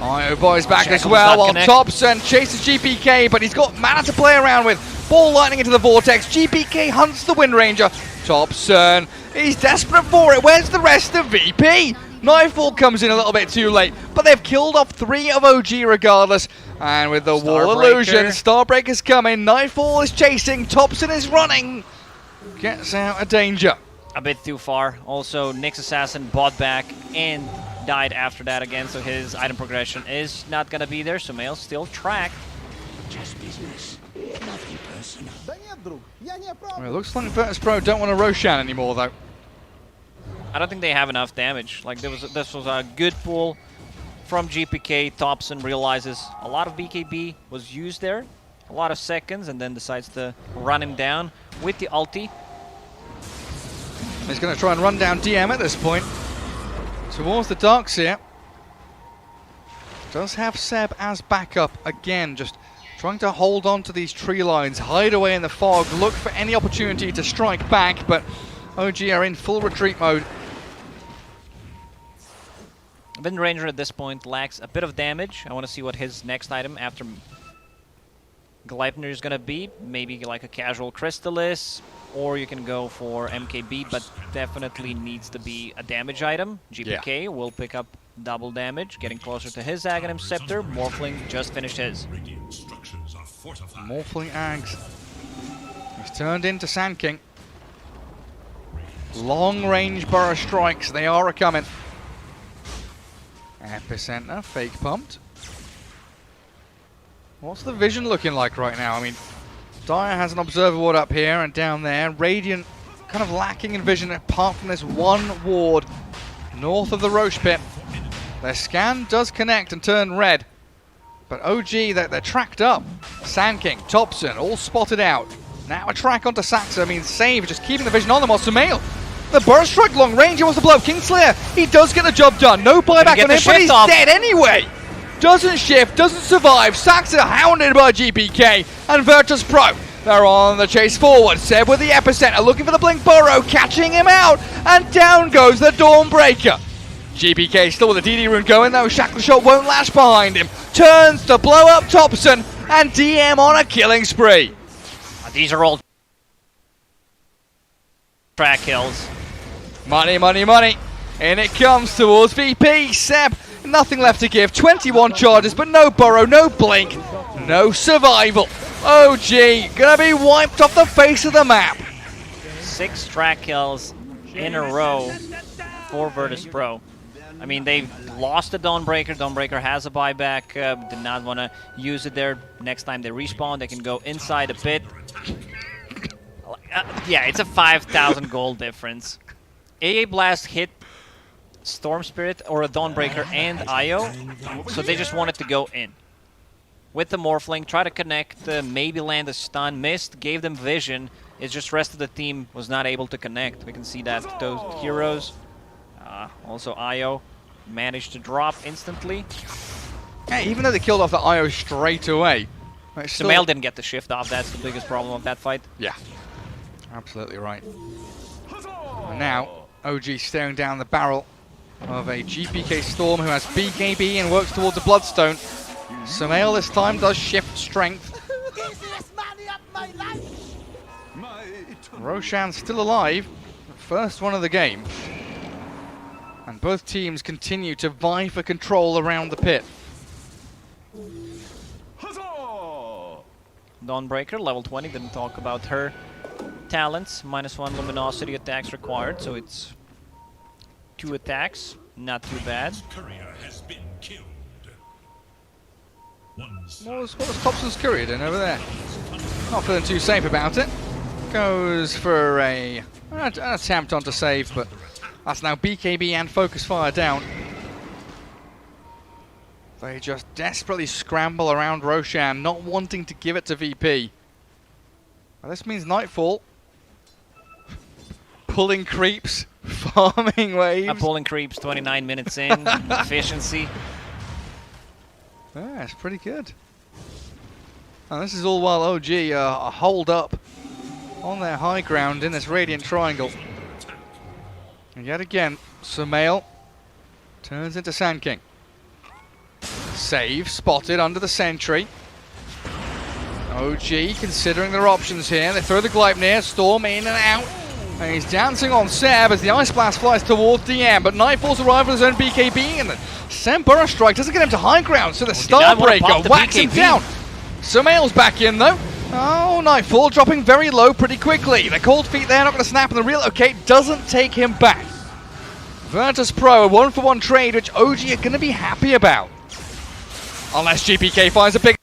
IO boys back as well, while Thompson chases GPK, but he's got mana to play around with. Ball lightning into the vortex. GPK hunts the Wind Ranger. Thompson, he's desperate for it. Where's the rest of VP? Nightfall comes in a little bit too late, but they've killed off 3 of OG regardless. And with the wall illusion, Starbreaker's coming. Nightfall is chasing. Thompson is running. Gets out of danger. A bit too far. Also, Nyx Assassin bought back and died after that again, so his item progression is not going to be there. So Mail still tracked. Just business. Nothing personal. Well, it looks like Virtus Pro don't want a Roshan anymore though. I don't think they have enough damage. Like this was a good pull from GPK. Thompson realizes a lot of BKB was used there, a lot of seconds, and then decides to run him down with the ulti. He's going to try and run down DM at this point. Towards the Dark Seer. Does have Seb as backup again, just trying to hold on to these tree lines, hide away in the fog, look for any opportunity to strike back, but OG are in full retreat mode. Wind Ranger at this point lacks a bit of damage. I want to see what his next item after Gleipnir is going to be. Maybe like a casual Crystallis, or you can go for MKB, but definitely needs to be a damage item. GPK will pick up double damage, getting closer to his Aghanim Scepter. Morphling just finished his. Morphling Ags. He's turned into Sand King. Long range burrow strikes, they are a-coming. Epicenter, fake pumped. What's the vision looking like right now? I mean, Dire has an observer ward up here and down there. Radiant kind of lacking in vision apart from this one ward north of the Roche pit. Their scan does connect and turn red. But OG, they're tracked up. Sand King, Thompson, all spotted out. Now a track onto Saxa means save, just keeping the vision on them while Sumail. The burst strike long range, he wants to blow up Kingslayer. He does get the job done. No buyback on him, but he's dead anyway. Doesn't shift, doesn't survive. Saxa hounded by GPK and Virtus Pro. They're on the chase forward. Seb with the epicenter, looking for the Blink Burrow, catching him out, and down goes the Dawnbreaker. GPK still with the DD rune going though. Shackle Shot won't last behind him. Turns to blow up Thompson, and DM on a killing spree. These are all track kills. Money, money, money. And it comes towards VP. Seb, nothing left to give. 21 charges, but no burrow, no blink, no survival. OG gonna be wiped off the face of the map. 6 track kills in a row for Virtus Pro. I mean, they've lost the Dawnbreaker. Dawnbreaker has a buyback. Did not want to use it there. Next time they respawn, they can go inside a pit. Yeah, it's a 5,000 gold difference. AA Blast hit Storm Spirit or a Dawnbreaker and IO, so they just wanted to go in. With the Morphling, try to connect, maybe land a stun, missed, gave them vision. It's just rest of the team was not able to connect. We can see that those heroes, also IO, managed to drop instantly. Hey, even though they killed off the IO straight away, Right, Sumail didn't get the shift off. That's the biggest problem of that fight. Yeah, absolutely right. And now, OG staring down the barrel of a GPK Storm who has BKB and works towards the Bloodstone. Sumail this time does shift strength. Roshan still alive, first one of the game. And both teams continue to vie for control around the pit. Dawnbreaker, level 20, didn't talk about her talents. -1 luminosity attacks required, so it's 2 attacks, not too bad. What was Thompson's courier doing over there? Not feeling too safe about it. Goes for an attempt on to save, but that's now BKB and Focus Fire down. They just desperately scramble around Roshan, not wanting to give it to VP. Well, this means Nightfall. Pulling creeps, farming waves. Pulling creeps, 29 minutes in, efficiency. Yeah, it's pretty good. And this is all while OG hold up on their high ground in this Radiant Triangle. And yet again, Sumail turns into Sand King. Save spotted under the sentry. OG considering their options here. They throw the Gleipnir, Storm in and out. And he's dancing on Seb as the Ice Blast flies towards DM, but Nightfall's arrived with his own BKB, and the Seb Burrow Strike doesn't get him to high ground, so the Starbreaker whacks him down. Sumail's back in though. Oh, Nightfall dropping very low pretty quickly. The cold feet there, not going to snap, and the relocate doesn't take him back. Virtus Pro, a 1-for-1 trade, which OG are going to be happy about. Unless GPK finds a big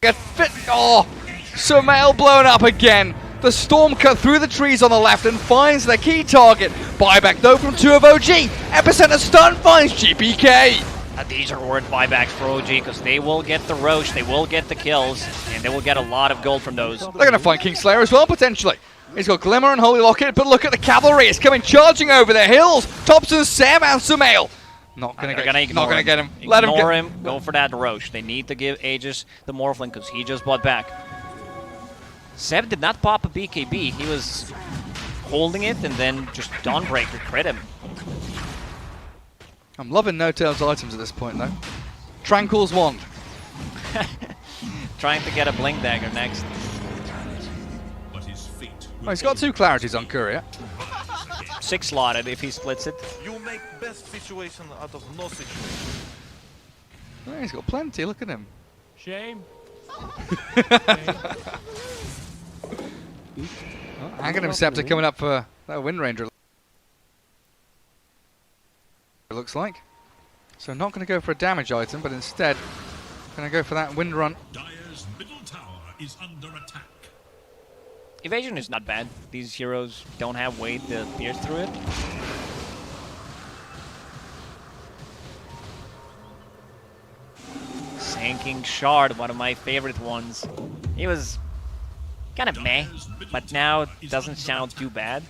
fit. Oh, Sumail blown up again. The Storm cut through the trees on the left and finds their key target. Buyback though from 2 of OG. Epicenter stun finds GPK. These are worth buybacks for OG because they will get the Roche, they will get the kills, and they will get a lot of gold from those. They're going to find Kingslayer as well, potentially. He's got Glimmer and Holy Locket, but look at the cavalry. It's coming charging over the hills. Thompson, Sam, and Sumail. Not going to get him. Let him Ignore him. Go for that Roche. They need to give Aegis the Morphling because he just bought back. Seb did not pop a BKB. He was holding it and then just Dawnbreaker crit him. I'm loving No Tails items at this point though. Tranquil's Wand. Trying to get a Blink Dagger next. Oh, he's got 2 clarities on Courier. 6 slotted if he splits it. You make best situation out of no situation. Oh, he's got plenty, look at him. Shame. Aghanim Scepter coming up for that Wind Ranger. It looks like. So not going to go for a damage item, but instead going to go for that Wind Run. Dire's middle tower is under attack. Evasion is not bad. These heroes don't have weight to pierce through it. Sanking Shard, one of my favorite ones. He was kind of meh, but now it doesn't sound too bad.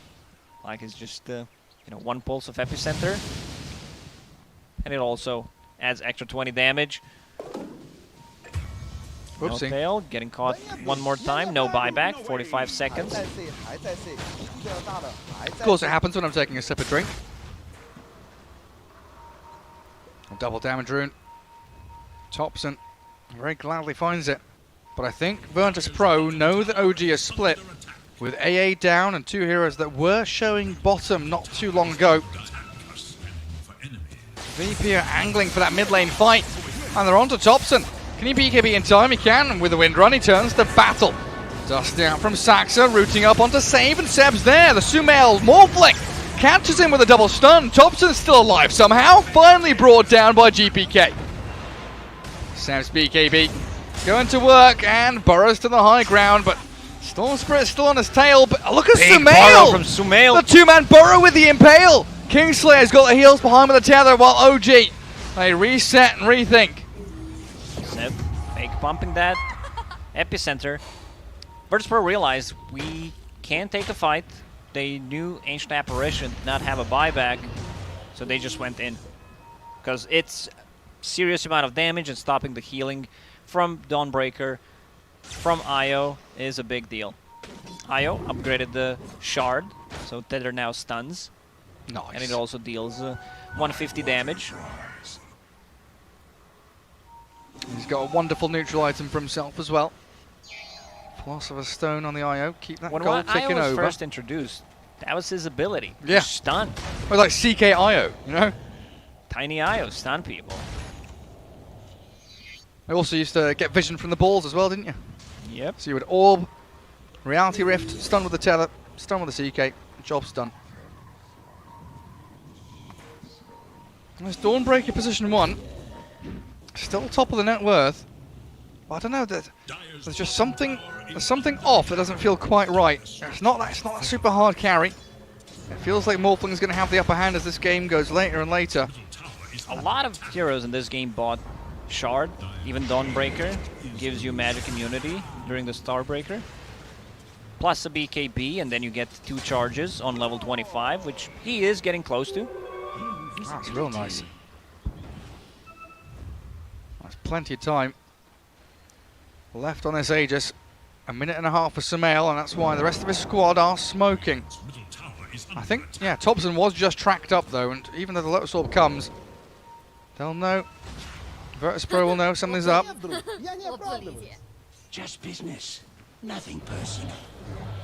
Like it's just, you know, 1 pulse of Epicenter. And it also adds extra 20 damage. No Whoopsie. fail, getting caught one more time, no buyback, 45 seconds. Of course it happens when I'm taking a sip of drink. A double damage rune. Thompson very gladly finds it. But I think Virtus Pro know that OG is split. With AA down and 2 heroes that were showing bottom not too long ago. VP are angling for that mid lane fight. And they're on to Thompson. Can he BKB in time? He can. And with the Wind Run, he turns to battle. Dusting out from Saxa, rooting up onto Save, and Seb's there. The Sumail Morphling catches him with a double stun. Thompson's still alive somehow. Finally brought down by GPK. Seb's BKB going to work and burrows to the high ground, but Storm Spirit's still on his tail. But look at Sumail! From Sumail. The 2-man burrow with the Impale. Kingslayer's got the heels behind with the tether, while OG, they reset and rethink. Seb, fake pumping that. Epicenter. Virtus Pro realized we can't take a fight. They knew Ancient Apparition did not have a buyback, so they just went in. Because it's serious amount of damage and stopping the healing from Dawnbreaker, from Io is a big deal. Io upgraded the Shard, so Tether now stuns. Nice. And it also deals 150 damage. He's got a wonderful neutral item for himself as well. Philosopher's Stone on the IO. Keep that When gold Io ticking was over. first introduced, that was his ability. Yeah. Stun. It was like CK IO, you know? Tiny Io, stun people. I also used to get vision from the balls as well, didn't you? Yep. So you would orb, reality rift, stun with the tether, stun with the CK, job's done. There's Dawnbreaker position 1. Still top of the net worth. But I don't know, there's just something off that doesn't feel quite right. It's not a super hard carry. It feels like Morphling's going to have the upper hand as this game goes later and later. A lot of heroes in this game bought Shard. Even Dawnbreaker gives you magic immunity during the Starbreaker. Plus a BKB, and then you get 2 charges on level 25, which he is getting close to. That's real nice. There's plenty of time left on this Aegis. A minute and a half for Sumail, and that's why the rest of his squad are smoking. I think, yeah, Thompson was just tracked up though, and even though the Lotus Orb comes, they'll know. Virtus Pro will know something's up. Just business. Nothing personal.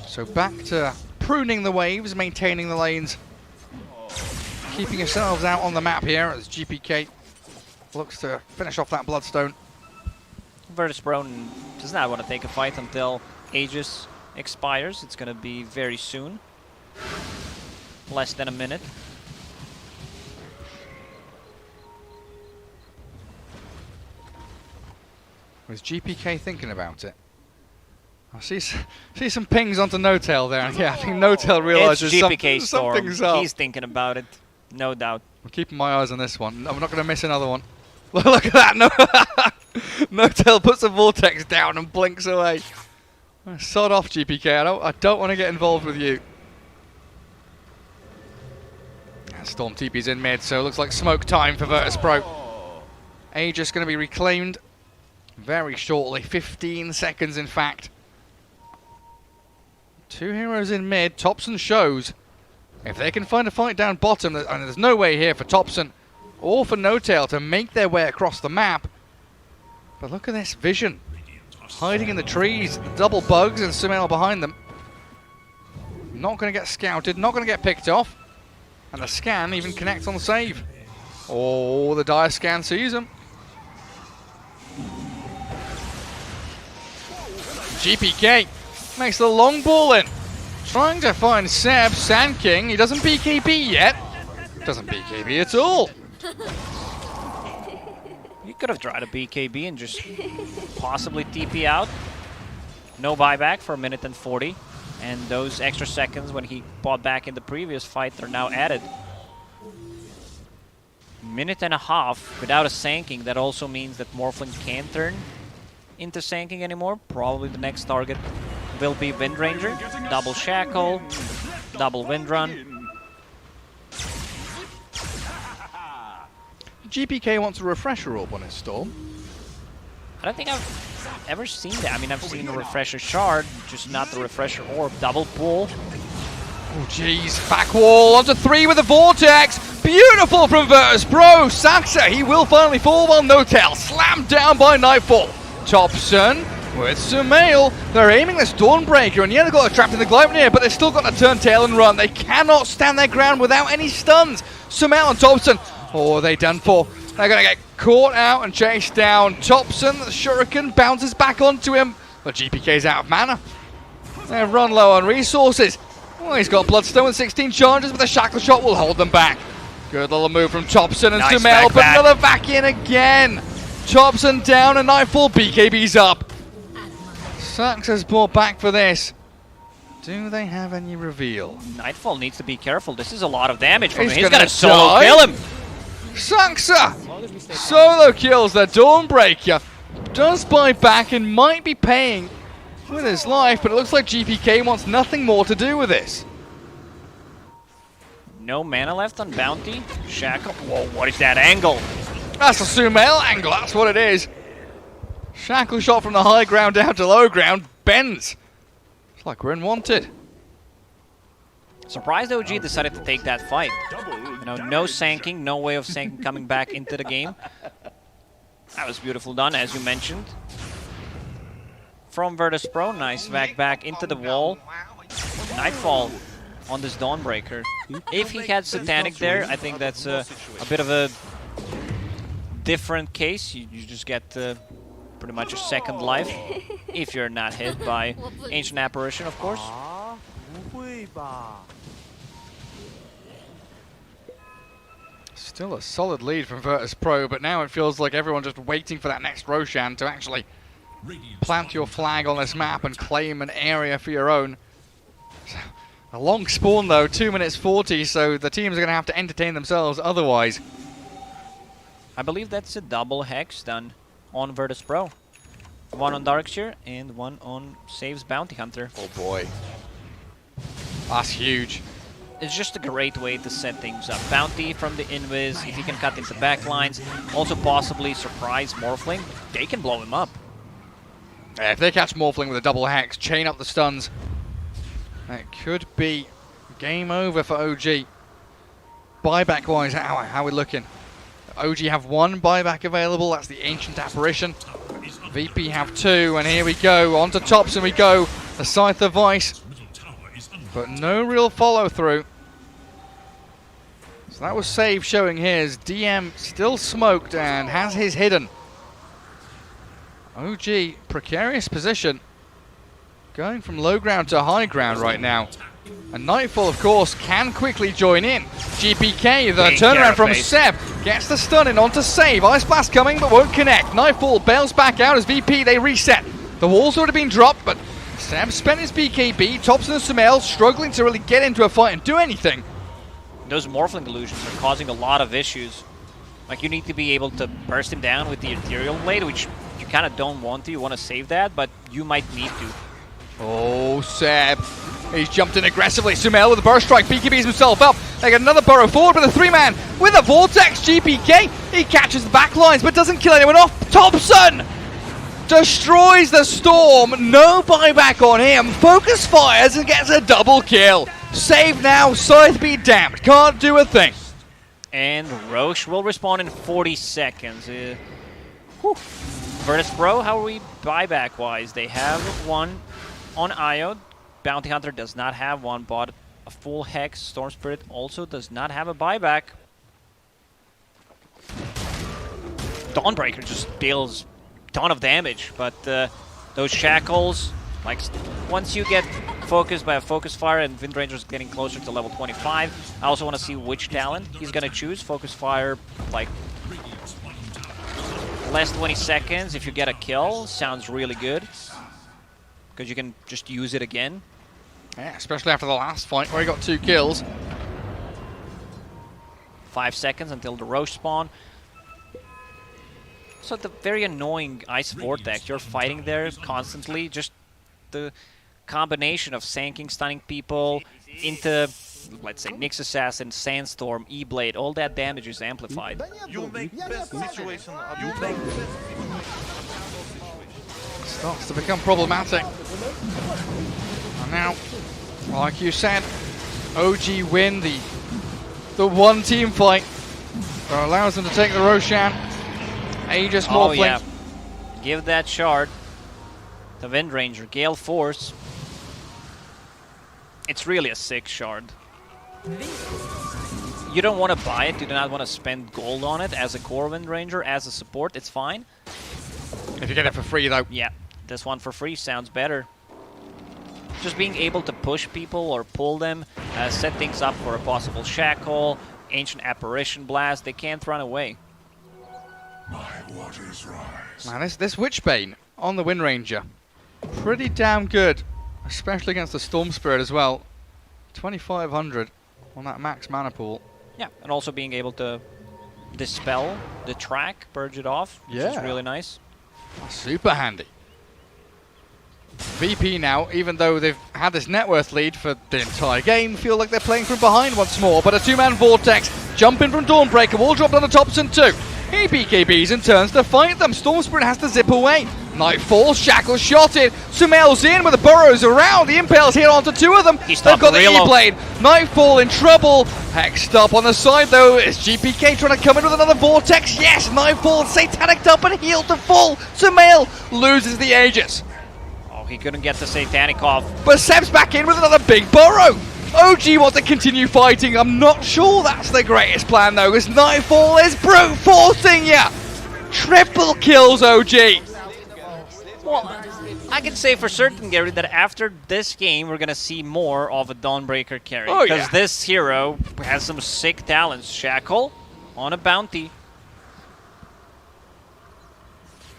So back to pruning the waves, maintaining the lanes, keeping yourselves out on the map here as GPK looks to finish off that Bloodstone. Virtus Pro does not want to take a fight until Aegis expires. It's going to be very soon. Less than a minute. Was GPK thinking about it? I see some pings onto No-Tail there. Yeah, I think No-Tail realizes it's GPK Storm. something's up. He's thinking about it, no doubt. I'm keeping my eyes on this one. I'm not going to miss another one. Look at that! No-Tail puts a vortex down and blinks away. Sod off, GPK. I don't want to get involved with you. Storm TP's in mid, so it looks like smoke time for Virtus Pro. Aegis going to be reclaimed very shortly. 15 seconds, in fact. 2 heroes in mid. Topson shows. If they can find a fight down bottom, and there's no way here for Topson or for No-Tail to make their way across the map. But look at this vision. Hiding in the trees. Double bugs and Sumail behind them. Not going to get scouted. Not going to get picked off. And the scan even connects on the save. Oh, the dire scan sees him. GPK makes the long ball in. Trying to find Seb, Sand King. He doesn't BKB yet. Doesn't BKB at all. You could have tried a BKB and just possibly TP out. No buyback for a minute and 40. And those extra seconds when he bought back in the previous fight are now added. Minute and a half without a Sanking. That also means that Morphling can't turn into Sanking anymore. Probably the next target will be Windranger. Double Shackle, double Windrun. GPK wants a refresher orb on his Storm. I don't think I've ever seen that. I mean, I've seen a Refresher Shard, just not the Refresher Orb. Double pull. Oh, jeez. Back wall onto 3 with a Vortex. Beautiful from Virtus Pro. Saxa, he will finally fall while No-Tail slammed down by Nightfall. Topson with Sumail. They're aiming this Dawnbreaker, and yeah, they've got it trapped in the Gleipnir, but they've still got to turn tail and run. They cannot stand their ground without any stuns. Sumail and Topson. Oh, are they done for? They're going to get caught out and chased down. Topson, the Shuriken, bounces back onto him. But GPK's out of mana. They run low on resources. Oh, he's got Bloodstone with 16 charges, but the Shackle Shot will hold them back. Good little move from Topson and Nice Sumail, but back. another back in again. Topson down and Nightfall, BKB's up. Saxa's brought back for this. Do they have any reveal? Nightfall needs to be careful. This is a lot of damage from He's him. He's gonna going to solo die. kill him. Saxa solo kills the Dawnbreaker. Does buy back and might be paying with his life, but it looks like GPK wants nothing more to do with this. No mana left on Bounty. Shackle. Whoa, what is that angle? That's a Sumail angle, that's what it is. Shackle shot from the high ground down to low ground. Bends. It's like we're in Wanted. Surprised OG decided to take that fight. You know, no sanking, no way of sanking coming back into the game. That was beautiful done, as you mentioned. From Virtus Pro, nice back into the wall. Nightfall on this Dawnbreaker. If he had Satanic there, I think that's a bit of a different case. You just get pretty much a second life if you're not hit by Ancient Apparition, of course. Still a solid lead from Virtus Pro, but now it feels like everyone's just waiting for that next Roshan to actually plant your flag on this map and claim an area for your own. A long spawn though, 2 minutes 40, so the teams are going to have to entertain themselves otherwise. I believe that's a double hex done on Virtus Pro. One on Darkseer and one on Save's Bounty Hunter. Oh boy. That's huge. It's just a great way to set things up. Bounty from the Invis, if he can cut into backlines, also possibly surprise Morphling, they can blow him up. Yeah, if they catch Morphling with a double hex, chain up the stuns, it could be game over for OG. Buyback wise, how are we looking? OG have one buyback available, that's the Ancient Apparition. VP have two, and here we go, onto tops and we go. The Scythe of Vice, but no real follow through. So that was Save showing his. DM still smoked and has his hidden. OG, precarious position. Going from low ground to high ground right now. And Nightfall, of course, can quickly join in. GPK, the turnaround from Seb, gets the stun in onto Save. Ice Blast coming, but won't connect. Nightfall bails back out as VP, they reset. The wall's already been dropped, but Seb spent his BKB. Thompson and Sumail struggling to really get into a fight and do anything. Those Morphling illusions are causing a lot of issues. Like, you need to be able to burst him down with the Ethereal Blade, which you kind of don't want to. You want to save that, but you might need to. Oh, Seb. He's jumped in aggressively. Sumail with a burst strike. BKBs himself up. They get another burrow forward with a three-man. With a Vortex, GPK. He catches the back lines, but doesn't kill anyone off. Thompson destroys the Storm. No buyback on him. Focus fires and gets a double kill. Save now. Scythe be damned. Can't do a thing. And Roche will respawn in 40 seconds. Virtus Pro, how are we buyback-wise? They have one on Io. Bounty Hunter does not have one, bought a full Hex. Storm Spirit also does not have a buyback. Dawnbreaker just deals a ton of damage, but those Shackles, like, once you get focused by a Focus Fire and Windranger's getting closer to level 25, I also want to see which talent he's going to choose. Focus Fire, like, last 20 seconds, if you get a kill, sounds really good. Because you can just use it again. Yeah, especially after the last fight where he got 2 kills. 5 seconds until the Roche spawn. So the very annoying Ice Vortex, you're fighting there constantly. Just the combination of sanking, stunning people into, let's say, Nyx Assassin, Sandstorm, E-Blade, all that damage is amplified. You make best situation. Starts to become problematic. And now, like you said, OG win the one team fight that allows them to take the Roshan. Aegis Morphling. Oh yeah, give that shard to Windranger, Gale Force. It's really a sick shard. You don't want to buy it, you do not want to spend gold on it as a core Windranger, as a support, it's fine. If you get it for free though. Yeah, this one for free sounds better. Just being able to push people or pull them, set things up for a possible Shackle, Ancient Apparition Blast, they can't run away. My waters rise. Man, this Witchbane on the Windranger, pretty damn good, especially against the Storm Spirit as well. 2,500 on that max mana pool. Yeah, and also being able to dispel the track, purge it off, which is really nice. Super handy. VP now, even though they've had this net worth lead for the entire game, feel like they're playing from behind once more. But a 2-man Vortex, jumping from Dawnbreaker, wall dropped on the Thompson too. He BKBs and turns to fight them. Storm Spirit has to zip away. Nightfall, Shackle shotted. Sumail's in with the burrows around. The Impale's hit onto 2 of them. He's They've got the real low. E-Blade. Nightfall in trouble. Hexed up on the side though. Is GPK trying to come in with another Vortex? Yes, Nightfall Satanic up and healed to full. Sumail loses the Aegis. Oh, he couldn't get the Satanic off. But Seb's back in with another big burrow. OG wants to continue fighting. I'm not sure that's the greatest plan though, because Nightfall is brute forcing ya. Triple kills OG. Well, I can say for certain, Gary, that after this game, we're going to see more of a Dawnbreaker carry. Oh, because yeah. this hero has some sick talents. Shackle on a bounty.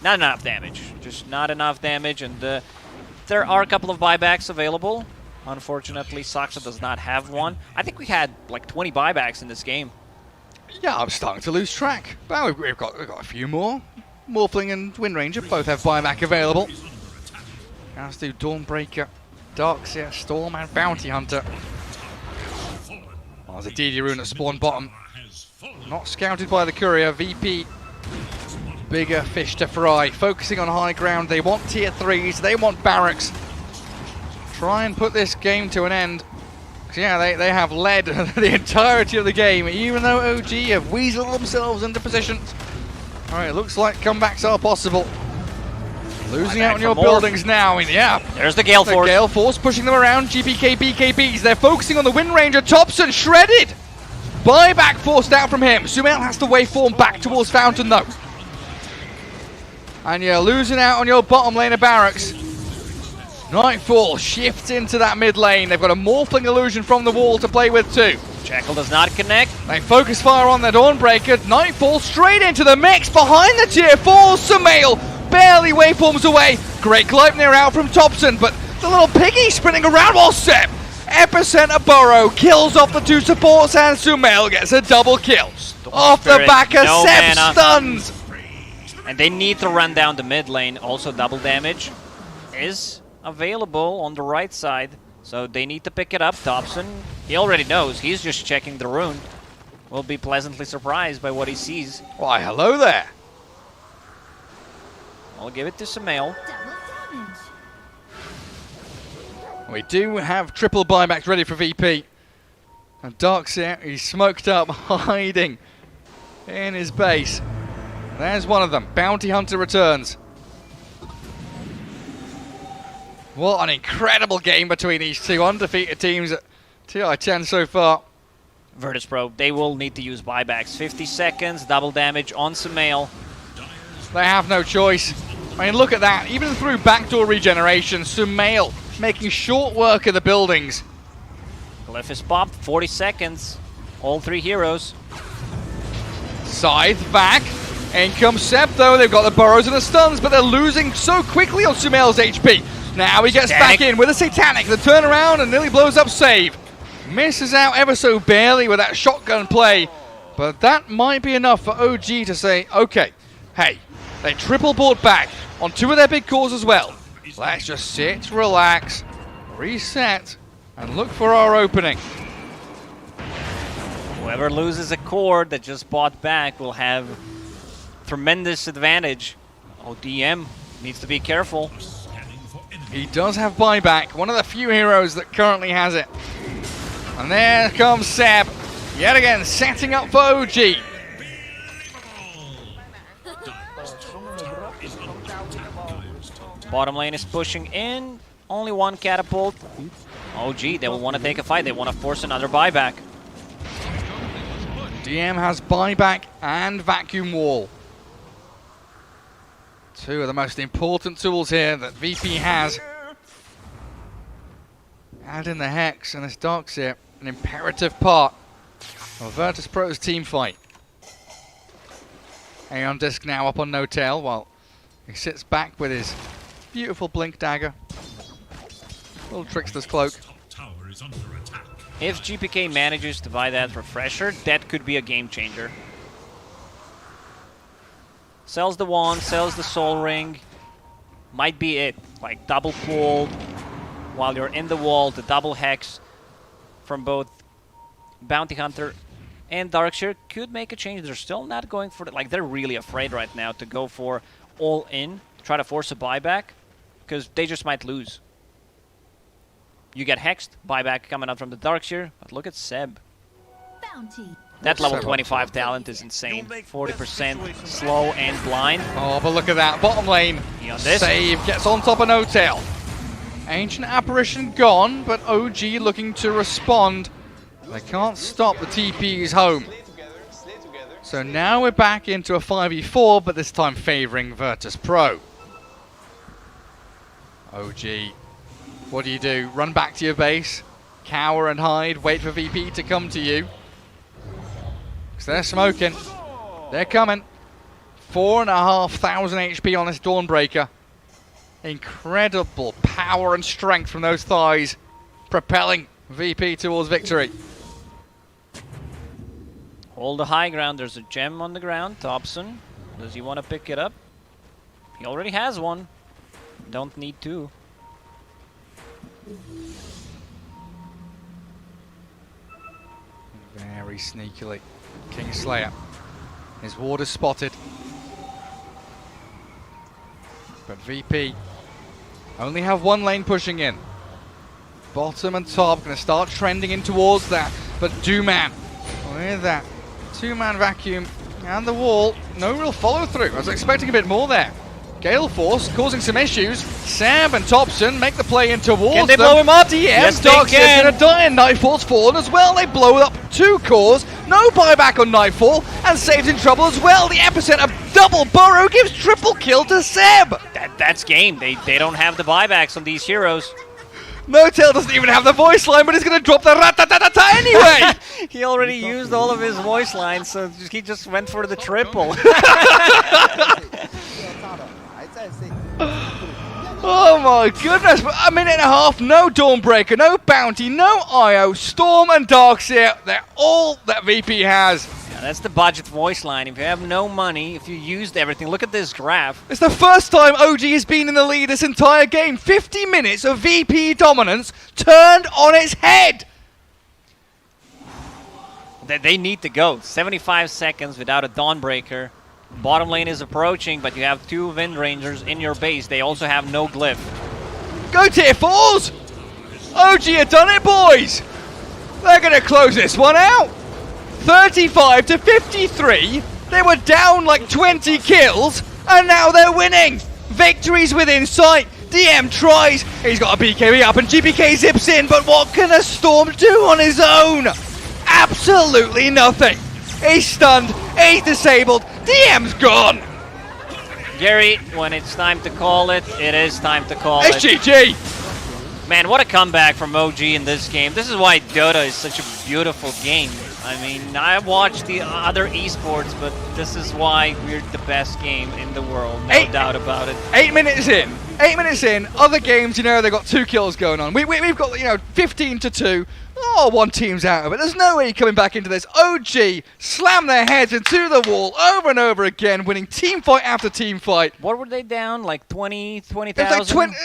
Not enough damage. Just not enough damage. And there are a couple of buybacks available. Unfortunately, Saxa does not have one. I think we had like 20 buybacks in this game. Yeah, I'm starting to lose track. But we've got a few more. Morphling and Wind Ranger both have buyback available. As do Dawnbreaker, Darkseer, Storm, and Bounty Hunter. Oh, there's a DD rune at spawn bottom. Not scouted by the courier. VP, bigger fish to fry. Focusing on high ground. They want tier 3s. They want barracks. Try and put this game to an end. Yeah, they have led the entirety of the game, even though OG have weaseled themselves into positions. Alright, it looks like comebacks are possible. Losing out on your buildings now. Yeah. There's the Gale Force. The Gale Force pushing them around. GPK, BKBs. They're focusing on the Wind Ranger. Thompson shredded. Buyback forced out from him. Sumail has to waveform back towards Fountain though. And you're losing out on your bottom lane of barracks. Nightfall shifts into that mid lane. They've got a Morphling Illusion from the wall to play with too. Shackle does not connect. They focus fire on the Dawnbreaker. Nightfall straight into the mix behind the tier 4. Sumail barely waveforms away. Great Gleipnir out from Thompson, but the little piggy sprinting around while Seb. Epicenter Burrow kills off the 2 supports and Sumail gets a double kill. Off the back of no Seb mana. stuns. And they need to run down the mid lane. Also, double damage is available on the right side. So they need to pick it up. Thompson, he already knows. He's just checking the rune. Will be pleasantly surprised by what he sees. Why, hello there. I'll give it to Sumail. We do have triple buybacks ready for VP. And Darkseer, he's smoked up, hiding in his base. There's one of them. Bounty Hunter returns. What an incredible game between these two undefeated teams at TI10 so far. Virtus Pro, they will need to use buybacks. 50 seconds, double damage on Sumail. They have no choice. I mean, look at that. Even through backdoor regeneration, Sumail making short work of the buildings. Glyph is popped, 40 seconds. All 3 heroes. Scythe back. In comes Seb though. They've got the burrows and the stuns, but they're losing so quickly on Sumail's HP. Now he gets back in with a Satanic. The turnaround and nearly blows up save. Misses out ever so barely with that shotgun play. But that might be enough for OG to say, okay, hey, they triple board back on 2 of their big cores as well. Let's just sit, relax, reset, and look for our opening. Whoever loses a core that just bought back will have tremendous advantage. Oh, DM needs to be careful. He does have buyback, one of the few heroes that currently has it. And there comes Seb, yet again setting up for OG. Bottom lane is pushing in. Only 1 catapult. OG, they will want to take a fight. They want to force another buyback. DM has buyback and vacuum wall. 2 of the most important tools here that VP has. Add in the Hex and this Darkseer, an imperative part of Virtus Pro's team fight. Aeon Disc now up on no tail while he sits back with his beautiful blink dagger. Little trickster's cloak. If GPK manages to buy that refresher, that could be a game changer. Sells the wand, sells the soul ring. Might be it. Like double pulled while you're in the wall, the double hex from both Bounty Hunter and Darkseer could make a change. They're still not going for it. Like, they're really afraid right now to go for all in try to force a buyback, because they just might lose. You get hexed, buyback coming out from the Darkseer, but look at Seb. That level 25 talent is insane. 40% slow and blind. Oh, but look at that. Bottom lane. On this. Save gets on top of No-Tail. Ancient Apparition gone, but OG looking to respond. They can't stop the TP's home. So now we're back into a 5v4, but this time favoring Virtus Pro. OG, what do? Run back to your base, cower and hide, wait for VP to come to you. Because they're smoking. They're coming. 4,500 HP on this Dawnbreaker. Incredible power and strength from those thighs, propelling VP towards victory. Hold the high ground. There's a gem on the ground. Thompson, does he want to pick it up? He already has one. Don't need two. Very sneakily. Kingslayer. His ward is spotted. But VP only have one lane pushing in. Bottom and top going to start trending in towards that. But Dooman with that two-man vacuum and the wall. No real follow-through. I was expecting a bit more there. Gale Force causing some issues. Sam and Thompson make the play in towards Can they them. blow him up? DM, Yes, they Darkseer's can. going to die and Nightfall's fallen as well. They blow up 2 cores. No buyback on Nightfall and Save's in trouble as well. The epicenter double burrow gives triple kill to Seb. That's game. They don't have the buybacks on these heroes. No-Tail doesn't even have the voice line, but he's going to drop the rat-ta-ta-ta-ta anyway. He already used all of his voice lines, so he just went for the triple. Oh my goodness, a minute and a half, no Dawnbreaker, no Bounty, no IO, Storm and Darkseer, they're all that VP has. Yeah, that's the budget voice line. If you have no money, if you used everything, look at this graph. It's the first time OG has been in the lead this entire game. 50 minutes of VP dominance turned on its head. They need to go. 75 seconds without a Dawnbreaker. Bottom lane is approaching, but you have 2 Wind Rangers in your base. They also have no glyph. Go tier 4s! OG have done it, boys! They're going to close this one out. 35 to 53. They were down like 20 kills, and now they're winning. Victory's within sight. DM tries. He's got a BKB up, and GBK zips in, but what can a Storm do on his own? Absolutely nothing. He's stunned. He's disabled. DM's gone. Gary, when it's time to call it, it is time to call it. SGG. Man, what a comeback from OG in this game. This is why Dota is such a beautiful game. I mean, I watch the other esports, but this is why we're the best game in the world. No doubt about it. 8 minutes in. 8 minutes in. Other games, you know, they've got 2 kills going on. We've got, you know, 15 to 2. Oh, one team's out of it. There's no way you're coming back into this. OG slam their heads into the wall over and over again, winning team fight after team fight. What were they down? Like 20,000? It's like